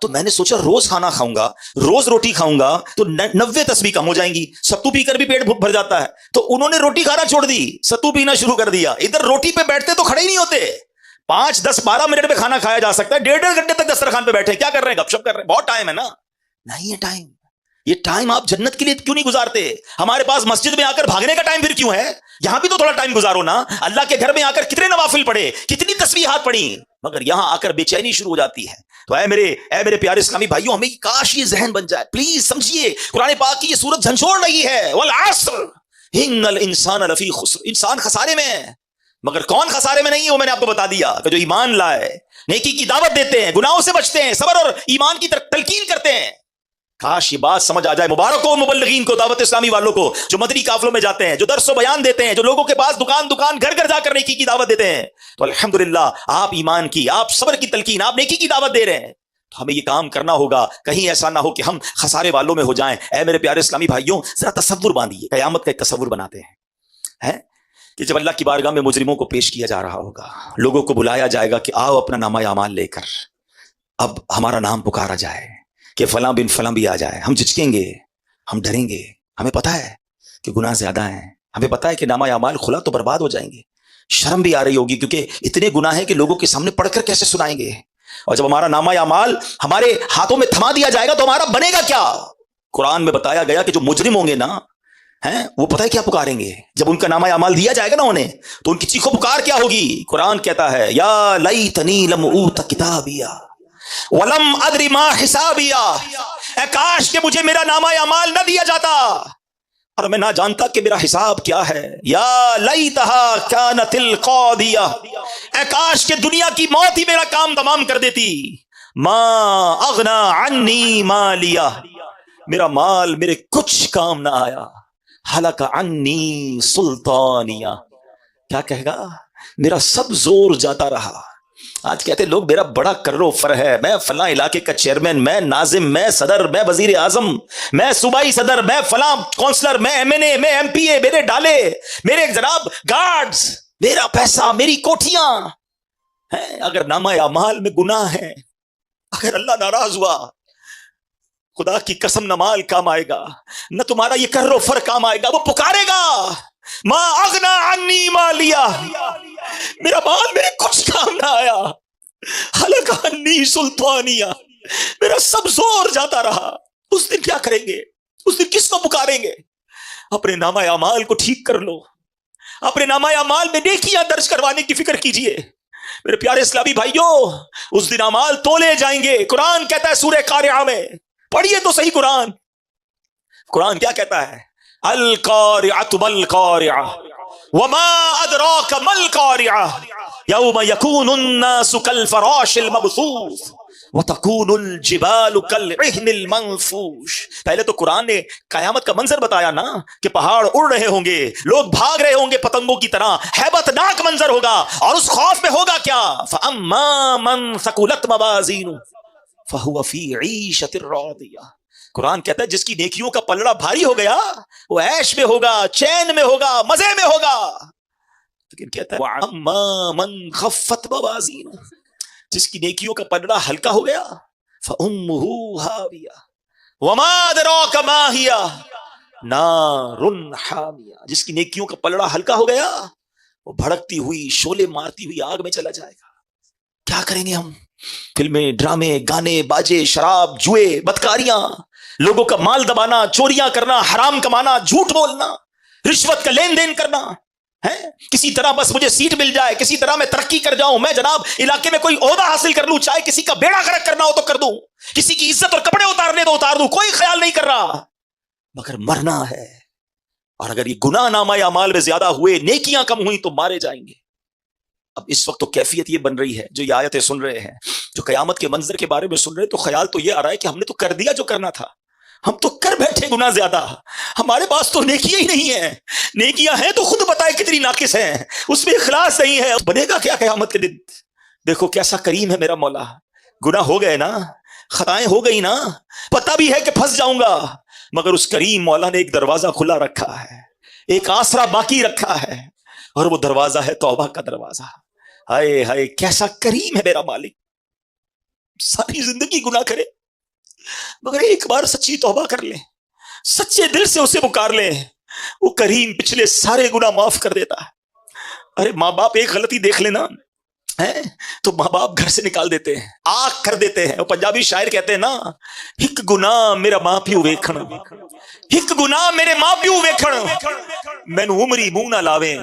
تو میں نے سوچا روز کھانا کھاؤں گا, روز روٹی کھاؤں گا تو 90 تسبیح کم ہو جائیں گی, ستو پی کر بھی پیٹ بھر جاتا ہے. تو انہوں نے روٹی کھانا چھوڑ دی, ستو پینا شروع کر دیا. ادھر روٹی پہ بیٹھتے تو کھڑے ہی نہیں ہوتے, 5, 10, 12 منٹ میں کھانا کھایا جا سکتا ہے. 1.5 گھنٹے تک دسترخوان پہ بیٹھے کیا کر رہے ہیں, گپ شپ کر رہے ہیں. بہت ٹائم ہے نا. نہیں ہے ٹائم, یہ ٹائم آپ جنت کے لیے کیوں نہیں گزارتے؟ ہمارے پاس مسجد میں آ کر بھاگنے کا ٹائم پھر کیوں ہے؟ یہاں بھی تو تھوڑا ٹائم گزارو نا. اللہ کے گھر میں آ کر کتنے نوافل پڑھے, کتنی تسبیحات پڑھی, مگر یہاں آ کر بے چینی شروع ہو جاتی ہے. تو اے میرے پیارے اسلامی بھائیوں, ہمیں کاش یہ ذہن بن جائے. پلیز سمجھیے قرآن پاک کی یہ سورت جھنجھوڑ رہی ہے, والعصر ان الانسان لفی خسر, انسان خسارے میں ہے. مگر کون خسارے میں نہیں ہے, وہ میں نے آپ کو بتا دیا کہ جو ایمان لائے, نیکی کی دعوت دیتے ہیں, گناہوں سے بچتے ہیں, صبر اور ایمان کی تلقین کرتے ہیں. کاش یہ بات سمجھ آ جائے. مبارک ہو مبلغین کو, دعوت اسلامی والوں کو, جو مدنی قافلوں میں جاتے ہیں, جو درس و بیان دیتے ہیں, جو لوگوں کے پاس دکان گھر گھر جا کر نیکی کی دعوت دیتے ہیں. تو الحمدللہ آپ ایمان کی, آپ صبر کی تلقین, آپ نیکی کی دعوت دے رہے ہیں. تو ہمیں یہ کام کرنا ہوگا, کہیں ایسا نہ ہو کہ ہم خسارے والوں میں ہو جائیں. اے میرے پیارے اسلامی بھائیوں, ذرا تصور باندھیے, قیامت کا ایک تصور بناتے ہیں کہ جب اللہ کی بارگاہ میں مجرموں کو پیش کیا جا رہا ہوگا, لوگوں کو بلایا جائے گا کہ آؤ اپنا نامہ اعمال لے کر, اب ہمارا نام پکارا جائے کہ فلاں بن فلاں بھی آ جائے. ہم جھجکیں گے, ہم ڈریں گے. ہمیں پتہ ہے کہ گناہ زیادہ ہیں. ہمیں پتا ہے کہ نامہ اعمال کھلا تو برباد ہو جائیں گے. شرم بھی آ رہی ہوگی کیونکہ اتنے گناہ ہیں کہ لوگوں کے سامنے پڑھ کر کیسے سنائیں گے. اور جب ہمارا نامہ اعمال ہمارے ہاتھوں میں تھما دیا جائے گا تو ہمارا بنے گا کیا؟ قرآن میں بتایا گیا کہ جو مجرم ہوں گے نا وہ پتہ ہے کیا پکاریں گے جب ان کا نامہ اعمال دیا جائے گا نا انہیں، تو ان کی چیخو پکار کیا ہوگی؟ قرآن کہتا ہے یا لیتنی لم اوت کتابیا ولم ادری ما حسابیا، اے کاش کہ مجھے میرا نامہ اعمال نہ دیا جاتا اور میں نہ جانتا کہ میرا حساب کیا ہے. یا لیتہا کانت القاضیہ، اے کاش کہ دنیا کی موت ہی میرا کام تمام کر دیتی. ما اغنا عنی مالیہ، میرا مال میرے کچھ کام نہ آیا. ہلک عنی سلطانیہ، کیا کہے گا؟ میرا سب زور جاتا رہا. آج کہتے لوگ میرا بڑا کرو فر ہے، میں فلاں علاقے کا چیئرمین، میں ناظم، میں صدر، میں وزیر اعظم، میں صوبائی صدر، میں فلاں کونسلر، میں ایم این اے، میں ایم پی اے، میرے ڈالے، میرے جناب گارڈز، میرا پیسہ، میری کوٹھیاں ہیں. اگر نامہ اعمال میں گناہ ہے، اگر اللہ ناراض ہوا، خدا کی قسم نہ مال کام آئے گا، نہ تمہارا یہ کرو فر کام آئے گا. وہ پکارے گا ما اغنا عنی مالیہ، میرا مال میرے کچھ کام نہ آیا. ہلک عنی سلطانیہ، میرا سب زور جاتا رہا. اس دن کیا کریں گے؟ اس دن کس کو پکاریں گے؟ اپنے نامہ اعمال کو ٹھیک کر لو، اپنے نامہ اعمال میں نیکیاں درج کروانے کی فکر کیجئے. میرے پیارے اسلامی بھائیوں، اس دن اعمال تولے جائیں گے. قرآن کہتا ہے سورہ قارعہ میں، پڑھیے تو صحیح قرآن. قرآن کیا کہتا ہے؟ القارعۃ مالقارعہ وما ادراک مالقارعہ یوم یکون الناس کالفراش المبثوث وتکون الجبال کالعہن المنفوش. پہلے تو قرآن نے قیامت کا منظر بتایا نا کہ پہاڑ اڑ رہے ہوں گے، لوگ بھاگ رہے ہوں گے پتنگوں کی طرح، ہیبت ناک منظر ہوگا. اور اس خوف میں ہوگا کیا؟ فَأَمَّا مَنْ ثَقُلَتْ مَوَازِينُهُ فَهُوَ فِي عِيشَةٍ رَاضِيَةٍ. قرآن کہتا ہے جس کی نیکیوں کا پلڑا بھاری ہو گیا وہ عیش میں ہوگا، چین میں ہوگا، مزے میں ہوگا. لیکن کہتا ہے وَأَمَّا مَنْ خَفَّتْ مَوَازِينُهُ، جس کی نیکیوں کا پلڑا ہلکا ہو گیا فَأُمُّهُ هَاوِيَةٌ وَمَا أَدْرَاكَ مَا هِيَ نَارٌ حَامِيَةٌ. جس کی نیکیوں کا پلڑا ہلکا ہو گیا وہ بھڑکتی ہوئی، شعلے مارتی ہوئی آگ میں چلا جائے گا. کیا کریں گے ہم؟ فلمیں، ڈرامے، گانے، باجے، شراب، جوئے، بدکاریاں، لوگوں کا مال دبانا، چوریاں کرنا، حرام کمانا، جھوٹ بولنا، رشوت کا لین دین کرنا ہے. کسی طرح بس مجھے سیٹ مل جائے، کسی طرح میں ترقی کر جاؤں، میں جناب علاقے میں کوئی عہدہ حاصل کر لوں، چاہے کسی کا بیڑا غرق کرنا ہو تو کر دوں، کسی کی عزت اور کپڑے اتارنے تو اتار دوں، کوئی خیال نہیں کر رہا. مگر مرنا ہے. اور اگر یہ گناہ نامہ اعمال میں زیادہ ہوئے، نیکیاں کم ہوئی تو مارے جائیں گے. اب اس وقت تو کیفیت یہ بن رہی ہے، جو یہ آیتیں سن رہے ہیں، جو قیامت کے منظر کے بارے میں سن رہے ہیں، تو خیال تو یہ آ رہا ہے کہ ہم نے تو کر دیا جو کرنا تھا، ہم تو کر بیٹھے گناہ زیادہ، ہمارے پاس تو نیکیاں ہی نہیں ہیں. نیکیاں ہیں تو خود بتائے کتنی ناقص ہیں، اس میں اخلاص نہیں ہے. بنے گا کیا قیامت کے دن؟ دیکھو کیسا کریم ہے میرا مولا. گناہ ہو گئے نا، خطائیں ہو گئی نا، پتہ بھی ہے کہ پھنس جاؤں گا، مگر اس کریم مولا نے ایک دروازہ کھلا رکھا ہے، ایک آسرا باقی رکھا ہے، اور وہ دروازہ ہے توبہ کا دروازہ. ہائے ہائے کیسا کریم ہے میرا مالک. ساری زندگی گناہ کرے مگر ایک بار سچی توبہ کر لیں، سچے دل سے اسے پکار لیں، وہ کریم پچھلے سارے گناہ معاف کر دیتا ہے. ارے ماں باپ ایک غلطی دیکھ لینا ہے تو ماں باپ گھر سے نکال دیتے ہیں، آگ کر دیتے ہیں. وہ پنجابی شاعر کہتے ہیں نا، ایک گناہ میرا ماں پیو ویکھن، ایک گناہ میرے ماں پیو ویکھن، مینوں عمری منہ نہ لاویں،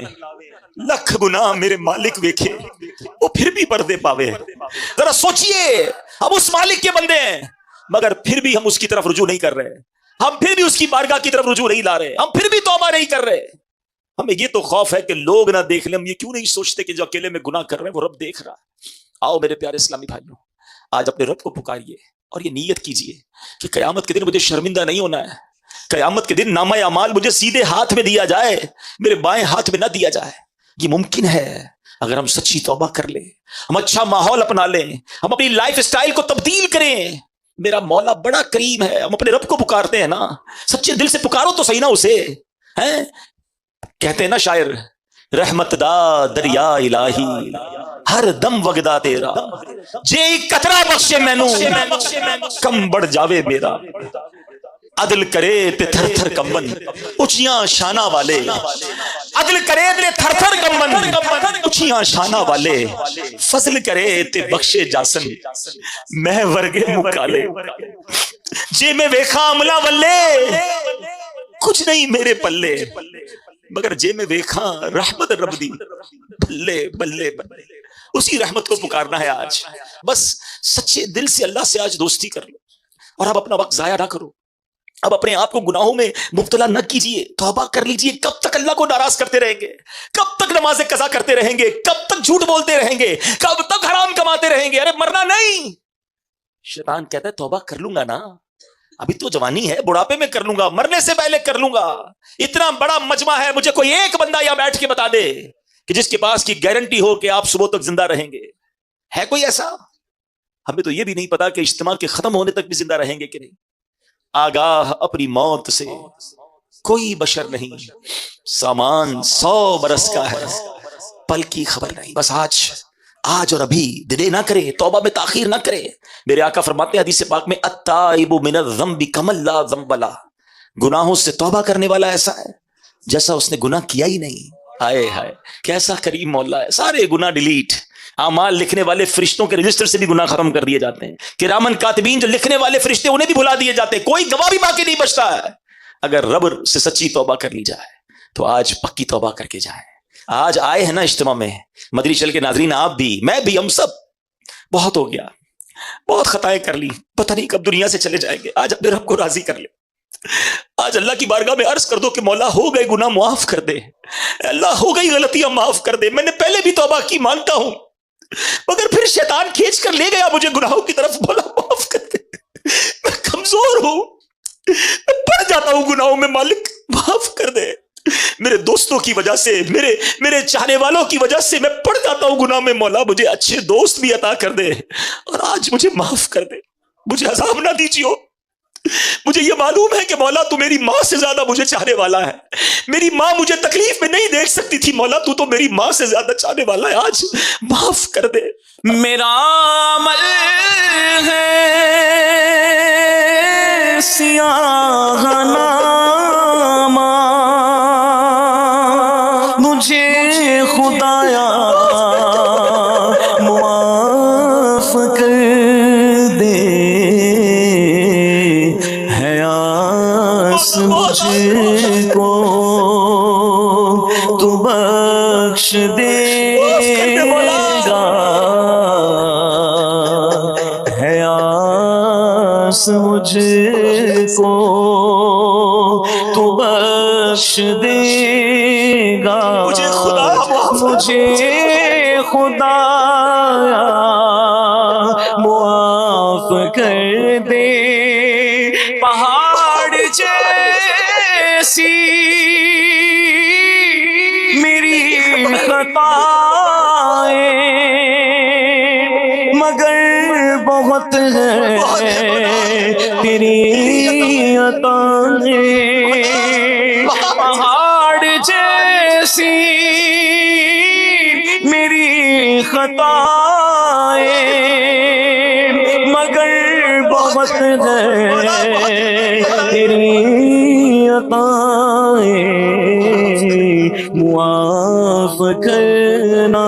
لکھ گناہ میرے مالک ویکھے وہ پھر بھی پردے پاوے. ذرا سوچئے، ہم اس مالک کے بندے ہیں مگر پھر بھی ہم اس کی طرف رجوع نہیں کر رہے، ہم پھر بھی اس کی بارگاہ کی طرف رجوع نہیں لا رہے، ہم پھر بھی توبہ نہیں کر رہے. ہمیں یہ تو خوف ہے کہ لوگ نہ دیکھ لیں. ہم یہ کیوں نہیں سوچتے کہ جو اکیلے میں گناہ کر رہے ہیں وہ رب دیکھ رہا ہے. آؤ میرے پیارے اسلامی بھائیوں، آج اپنے رب کو پکاریے اور یہ نیت کیجئے کہ قیامت کے دن مجھے شرمندہ نہیں ہونا ہے. قیامت کے دن نامہ اعمال مجھے سیدھے ہاتھ میں دیا جائے، میرے بائیں ہاتھ میں نہ دیا جائے. یہ ممکن ہے اگر ہم سچی توبہ کر لیں، ہم اچھا ماحول اپنا لیں، ہم اپنی لائف اسٹائل کو تبدیل کریں. میرا مولا بڑا کریم ہے. ہم اپنے رب کو پکارتے ہیں نا، سچے دل سے پکارو تو صحیح نا اسے. ہیں کہتے ہیں نا شاعر، رحمت دا دریا الہی ہر دم وگدا تیرا، جے قطرہ بخشے مینوں کم بڑھ جاوے میرا. عدل کرے تے تھر تھر کمبن اچیاں شانہ والے، عدل کرے تے تھر تھر کمبن اچیاں شانہ والے، فضل کرے تے بخشے جاسن میں ورگے مکالے، جے میں ویکھا عملہ ولے کچھ نہیں میرے پلے، مگر جے میں ویکھا رحمت رب دی بلے بلے بلے۔ اسی رحمت کو پکارنا ہے آج، بس سچے دل سے اللہ سے آج دوستی کر لو، اور اب اپنا وقت ضائع نہ کرو، اب اپنے آپ کو گناہوں میں مبتلا نہ کیجئے، توبہ کر لیجئے۔ کب تک اللہ کو ناراض کرتے رہیں گے؟ کب تک نماز قضا کرتے رہیں گے؟ کب تک جھوٹ بولتے رہیں گے؟ کب تک حرام کماتے رہیں گے؟ ارے مرنا نہیں۔ شیطان کہتا ہے توبہ کر لوں گا نا، ابھی تو جوانی ہے، بڑھاپے میں کر لوں گا، مرنے سے پہلے کر لوں گا۔ اتنا بڑا مجمع ہے، مجھے کوئی ایک بندہ یا بیٹھ کے بتا دے کہ جس کے پاس کی گارنٹی ہو کہ آپ صبح تک زندہ رہیں گے، ہے کوئی ایسا؟ ہمیں تو یہ بھی نہیں پتا کہ اجتماع کے ختم ہونے تک بھی زندہ رہیں گے کہ نہیں۔ آگاہ اپنی موت سے کوئی بشر نہیں، سامان 100 برس کا ہے، پل کی خبر نہیں۔ بس آج اور ابھی دلے نہ کرے، توبہ میں تاخیر نہ کرے۔ میرے آقا فرماتے ہیں حدیث پاک میں التائب من الذنب کمن لا ذنب لہ، گناہوں سے توبہ کرنے والا ایسا ہے جیسا اس نے گناہ کیا ہی نہیں۔ ہائے ہائے کیسا کریم مولا ہے، سارے گناہ ڈیلیٹ۔ اعمال لکھنے والے فرشتوں کے رجسٹر سے بھی گناہ ختم کر دیے جاتے ہیں، کرامن کاتبین جو لکھنے والے فرشتے انہیں بھی بھلا دیے جاتے ہیں، کوئی گواہ بھی باقی نہیں بچتا ہے۔ اگر رب سے سچی توبہ کر لی جائے تو آج پکی توبہ کر کے جائیں۔ آج آئے ہیں نا اجتماع میں، مدری چل کے ناظرین، آپ بھی، میں بھی، ہم سب، بہت ہو گیا، بہت خطائیں کر لی، پتہ نہیں کب دنیا سے چلے جائیں گے۔ آج اپنے رب کو راضی کر لے، آج اللہ کی بارگاہ میں عرض کر دو کہ مولا ہو گئے گناہ معاف کر دے، اللہ ہو گئی غلطیاں معاف کر دے، میں نے پہلے بھی توبہ کی مانتا ہوں، مگر پھر شیطان کھینچ کر لے گیا مجھے گناہوں کی طرف، مولا معاف کر دے، میں کمزور ہوں، میں پڑ جاتا ہوں گناہوں میں، مالک معاف کر دے، میرے دوستوں کی وجہ سے، میرے چاہنے والوں کی وجہ سے میں پڑ جاتا ہوں گناہ میں، مولا مجھے اچھے دوست بھی عطا کر دے، اور آج مجھے معاف کر دے، مجھے عذاب نہ دیجیو۔ مجھے یہ معلوم ہے کہ مولا تو میری ماں سے زیادہ مجھے چاہنے والا ہے، میری ماں مجھے تکلیف میں نہیں دیکھ سکتی تھی، مولا تو میری ماں سے زیادہ چاہنے والا ہے، آج معاف کر دے۔ میرا عمل ہے سیاہ نامہ، مجھے خدایا معاف کر دے، ہے آس مجھ کو تو بخش دے گا، ہے آس مجھ کو تو بخش دے گا، مجھے خدایا معاف کر دے۔ پہاڑ جیسی میری خطائیں مگر بہت ہے تیری عطائیں، پہاڑ جیسی میری خطائیں مگر بہت ہے تیری عطائیں، معاف کرنا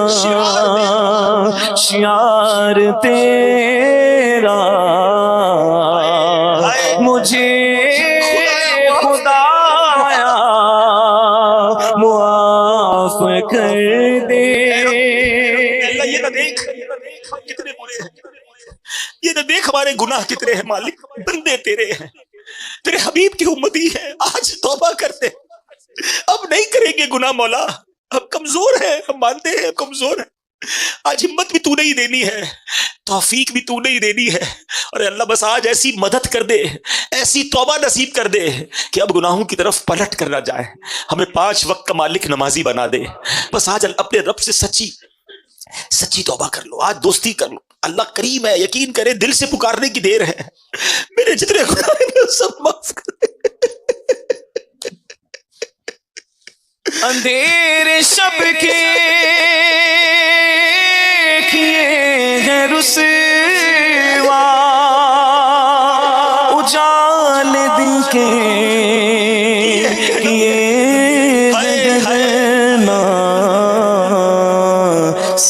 شعار تیرا، مجھے خدایا معاف کر دے۔ اللہ یہ نہ دیکھ کتنے برے ہیں، یہ نہ دیکھ ہمارے گناہ کتنے ہیں، مالک بندے تیرے ہیں، تیرے حبیب کی امتی ہے، آج توبہ کرتے، اب نہیں کریں گے گناہ مولا، ہم کمزور ہیں، ہم مانتے ہیں کمزور ہیں، آج ہمت بھی تو نہیں دینی ہے، توفیق بھی تو نہیں دینی ہے، اور اللہ بس آج ایسی مدد کر دے، ایسی توبہ نصیب کر دے کہ اب گناہوں کی طرف پلٹ کر نہ جائے، ہمیں 5 وقت کا مالک نمازی بنا دے، بس آج اپنے رب سے سچی توبہ کر لو، آج دوستی کر لو، اللہ کریم ہے، یقین کرے دل سے پکارنے کی دیر ہے، میرے جتنے گناہ ہیں سب معاف کر دے۔ اندھیرے شب کے کیے ہیں رسوا، اجال دن کے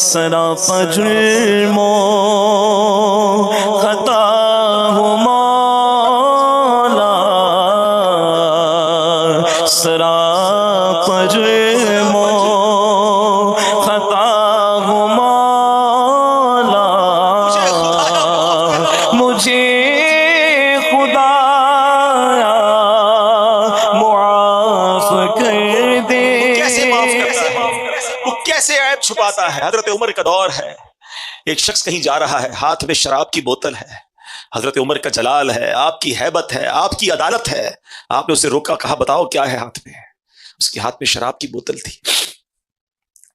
سراپا جرم و خطا ہوں مولا، سراپا جرم و خطا ہوں مولا، مجھے خدایا معاف کر دے۔ کیسے معاف کرتا ہے، وہ کیسے عیب چھپاتا ہے۔ حضرت عمر کا دور ہے، ایک شخص کہیں جا رہا ہے، ہاتھ میں شراب کی بوتل ہے، حضرت عمر کا جلال ہے، آپ کی ہیبت ہے، آپ کی عدالت ہے، آپ نے اسے روکا، کہا بتاؤ کیا ہے ہاتھ میں؟ اس کے ہاتھ میں شراب کی بوتل تھی۔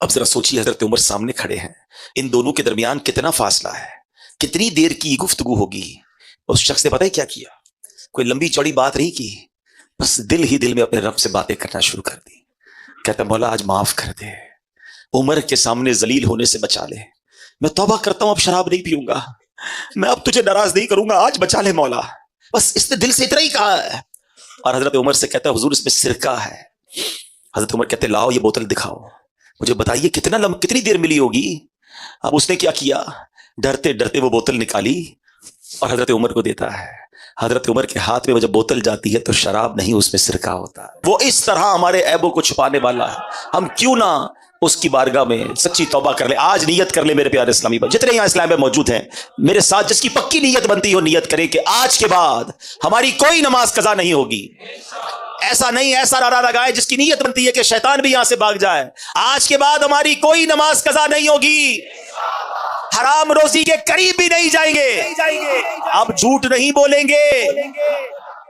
اب ذرا سوچیے، حضرت عمر سامنے کھڑے ہیں، ان دونوں کے درمیان کتنا فاصلہ ہے، کتنی دیر کی گفتگو ہوگی۔ اس شخص نے پتہ ہے کیا کیا؟ کوئی لمبی چوڑی بات نہیں کی، بس دل ہی دل میں اپنے رب سے باتیں کرنا شروع کر دی۔ کہتا مولا آج معاف کر دے، عمر کے سامنے ذلیل ہونے سے بچا لے، میں توبہ کرتا ہوں اب شراب نہیں پیوں گا، میں اب تجھے ناراض نہیں کروں گا، آج بچا لے مولا۔ بس اس نے دل سے اتنا ہی کہا ہے، اور حضرت عمر سے کہتا ہے حضور اس میں سرکہ ہے۔ حضرت عمر کہتے لاؤ یہ بوتل دکھاؤ، مجھے بتائیے کتنی دیر ملی ہوگی۔ اب اس نے کیا کیا، ڈرتے ڈرتے وہ بوتل نکالی اور حضرت عمر کو دیتا ہے۔ حضرت عمر کے ہاتھ میں وہ جب بوتل جاتی ہے تو شراب نہیں، اس میں سرکہ ہوتا ہے۔ وہ اس طرح ہمارے عیبوں کو چھپانے والا ہے، ہم کیوں نہ اس کی بارگاہ میں سچی توبہ کر لیں۔ آج نیت کر لیں میرے پیارے اسلامی بھائی، جتنے یہاں اسلام میں موجود ہیں میرے ساتھ، جس کی پکی نیت بنتی ہو نیت کریں کہ آج کے بعد ہماری کوئی نماز قضا نہیں ہوگی۔ ایسا نہیں، ایسا نعرہ لگائے جس کی نیت بنتی ہے کہ شیطان بھی یہاں سے بھاگ جائے، آج کے بعد ہماری کوئی نماز قضا نہیں ہوگی، حرام روزی کے قریب بھی نہیں جائیں گے، اب جھوٹ نہیں بولیں گے،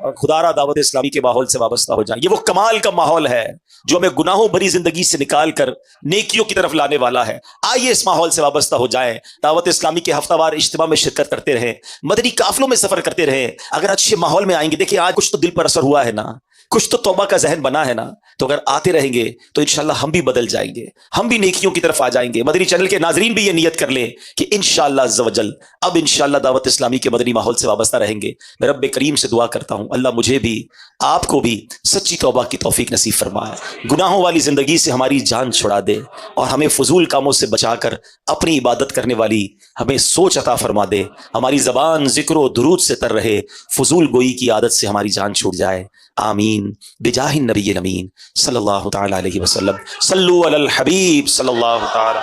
اور خدا را دعوت اسلامی کے ماحول سے وابستہ ہو جائیں۔ یہ وہ کمال کا ماحول ہے جو ہمیں گناہوں بھری زندگی سے نکال کر نیکیوں کی طرف لانے والا ہے۔ آئیے اس ماحول سے وابستہ ہو جائیں، دعوت اسلامی کے ہفتہ وار اجتماع میں شرکت کرتے رہیں، مدنی قافلوں میں سفر کرتے رہیں۔ اگر اچھے ماحول میں آئیں گے، دیکھیں آج کچھ تو دل پر اثر ہوا ہے نا، کچھ تو توبہ کا ذہن بنا ہے نا، تو اگر آتے رہیں گے تو انشاءاللہ ہم بھی بدل جائیں گے، ہم بھی نیکیوں کی طرف آ جائیں گے۔ مدنی چینل کے ناظرین بھی یہ نیت کر لیں کہ انشاءاللہ عز و جل اب انشاءاللہ دعوت اسلامی کے مدنی ماحول سے وابستہ رہیں گے۔ میں رب کریم سے دعا کرتا ہوں اللہ مجھے بھی آپ کو بھی سچی توبہ کی توفیق نصیب فرمائے، گناہوں والی زندگی سے ہماری جان چھڑا دے، اور ہمیں فضول کاموں سے بچا کر اپنی عبادت کرنے والی ہمیں سوچ عطا فرما دے، ہماری زبان ذکر و درود سے تر رہے، فضول گوئی کی عادت سے ہماری جان چھوٹ جائے، آمین بجاہ النبی الامین صلی اللہ تعالی علیہ وسلم۔ صلو علی الحبیب صلی اللہ تعالی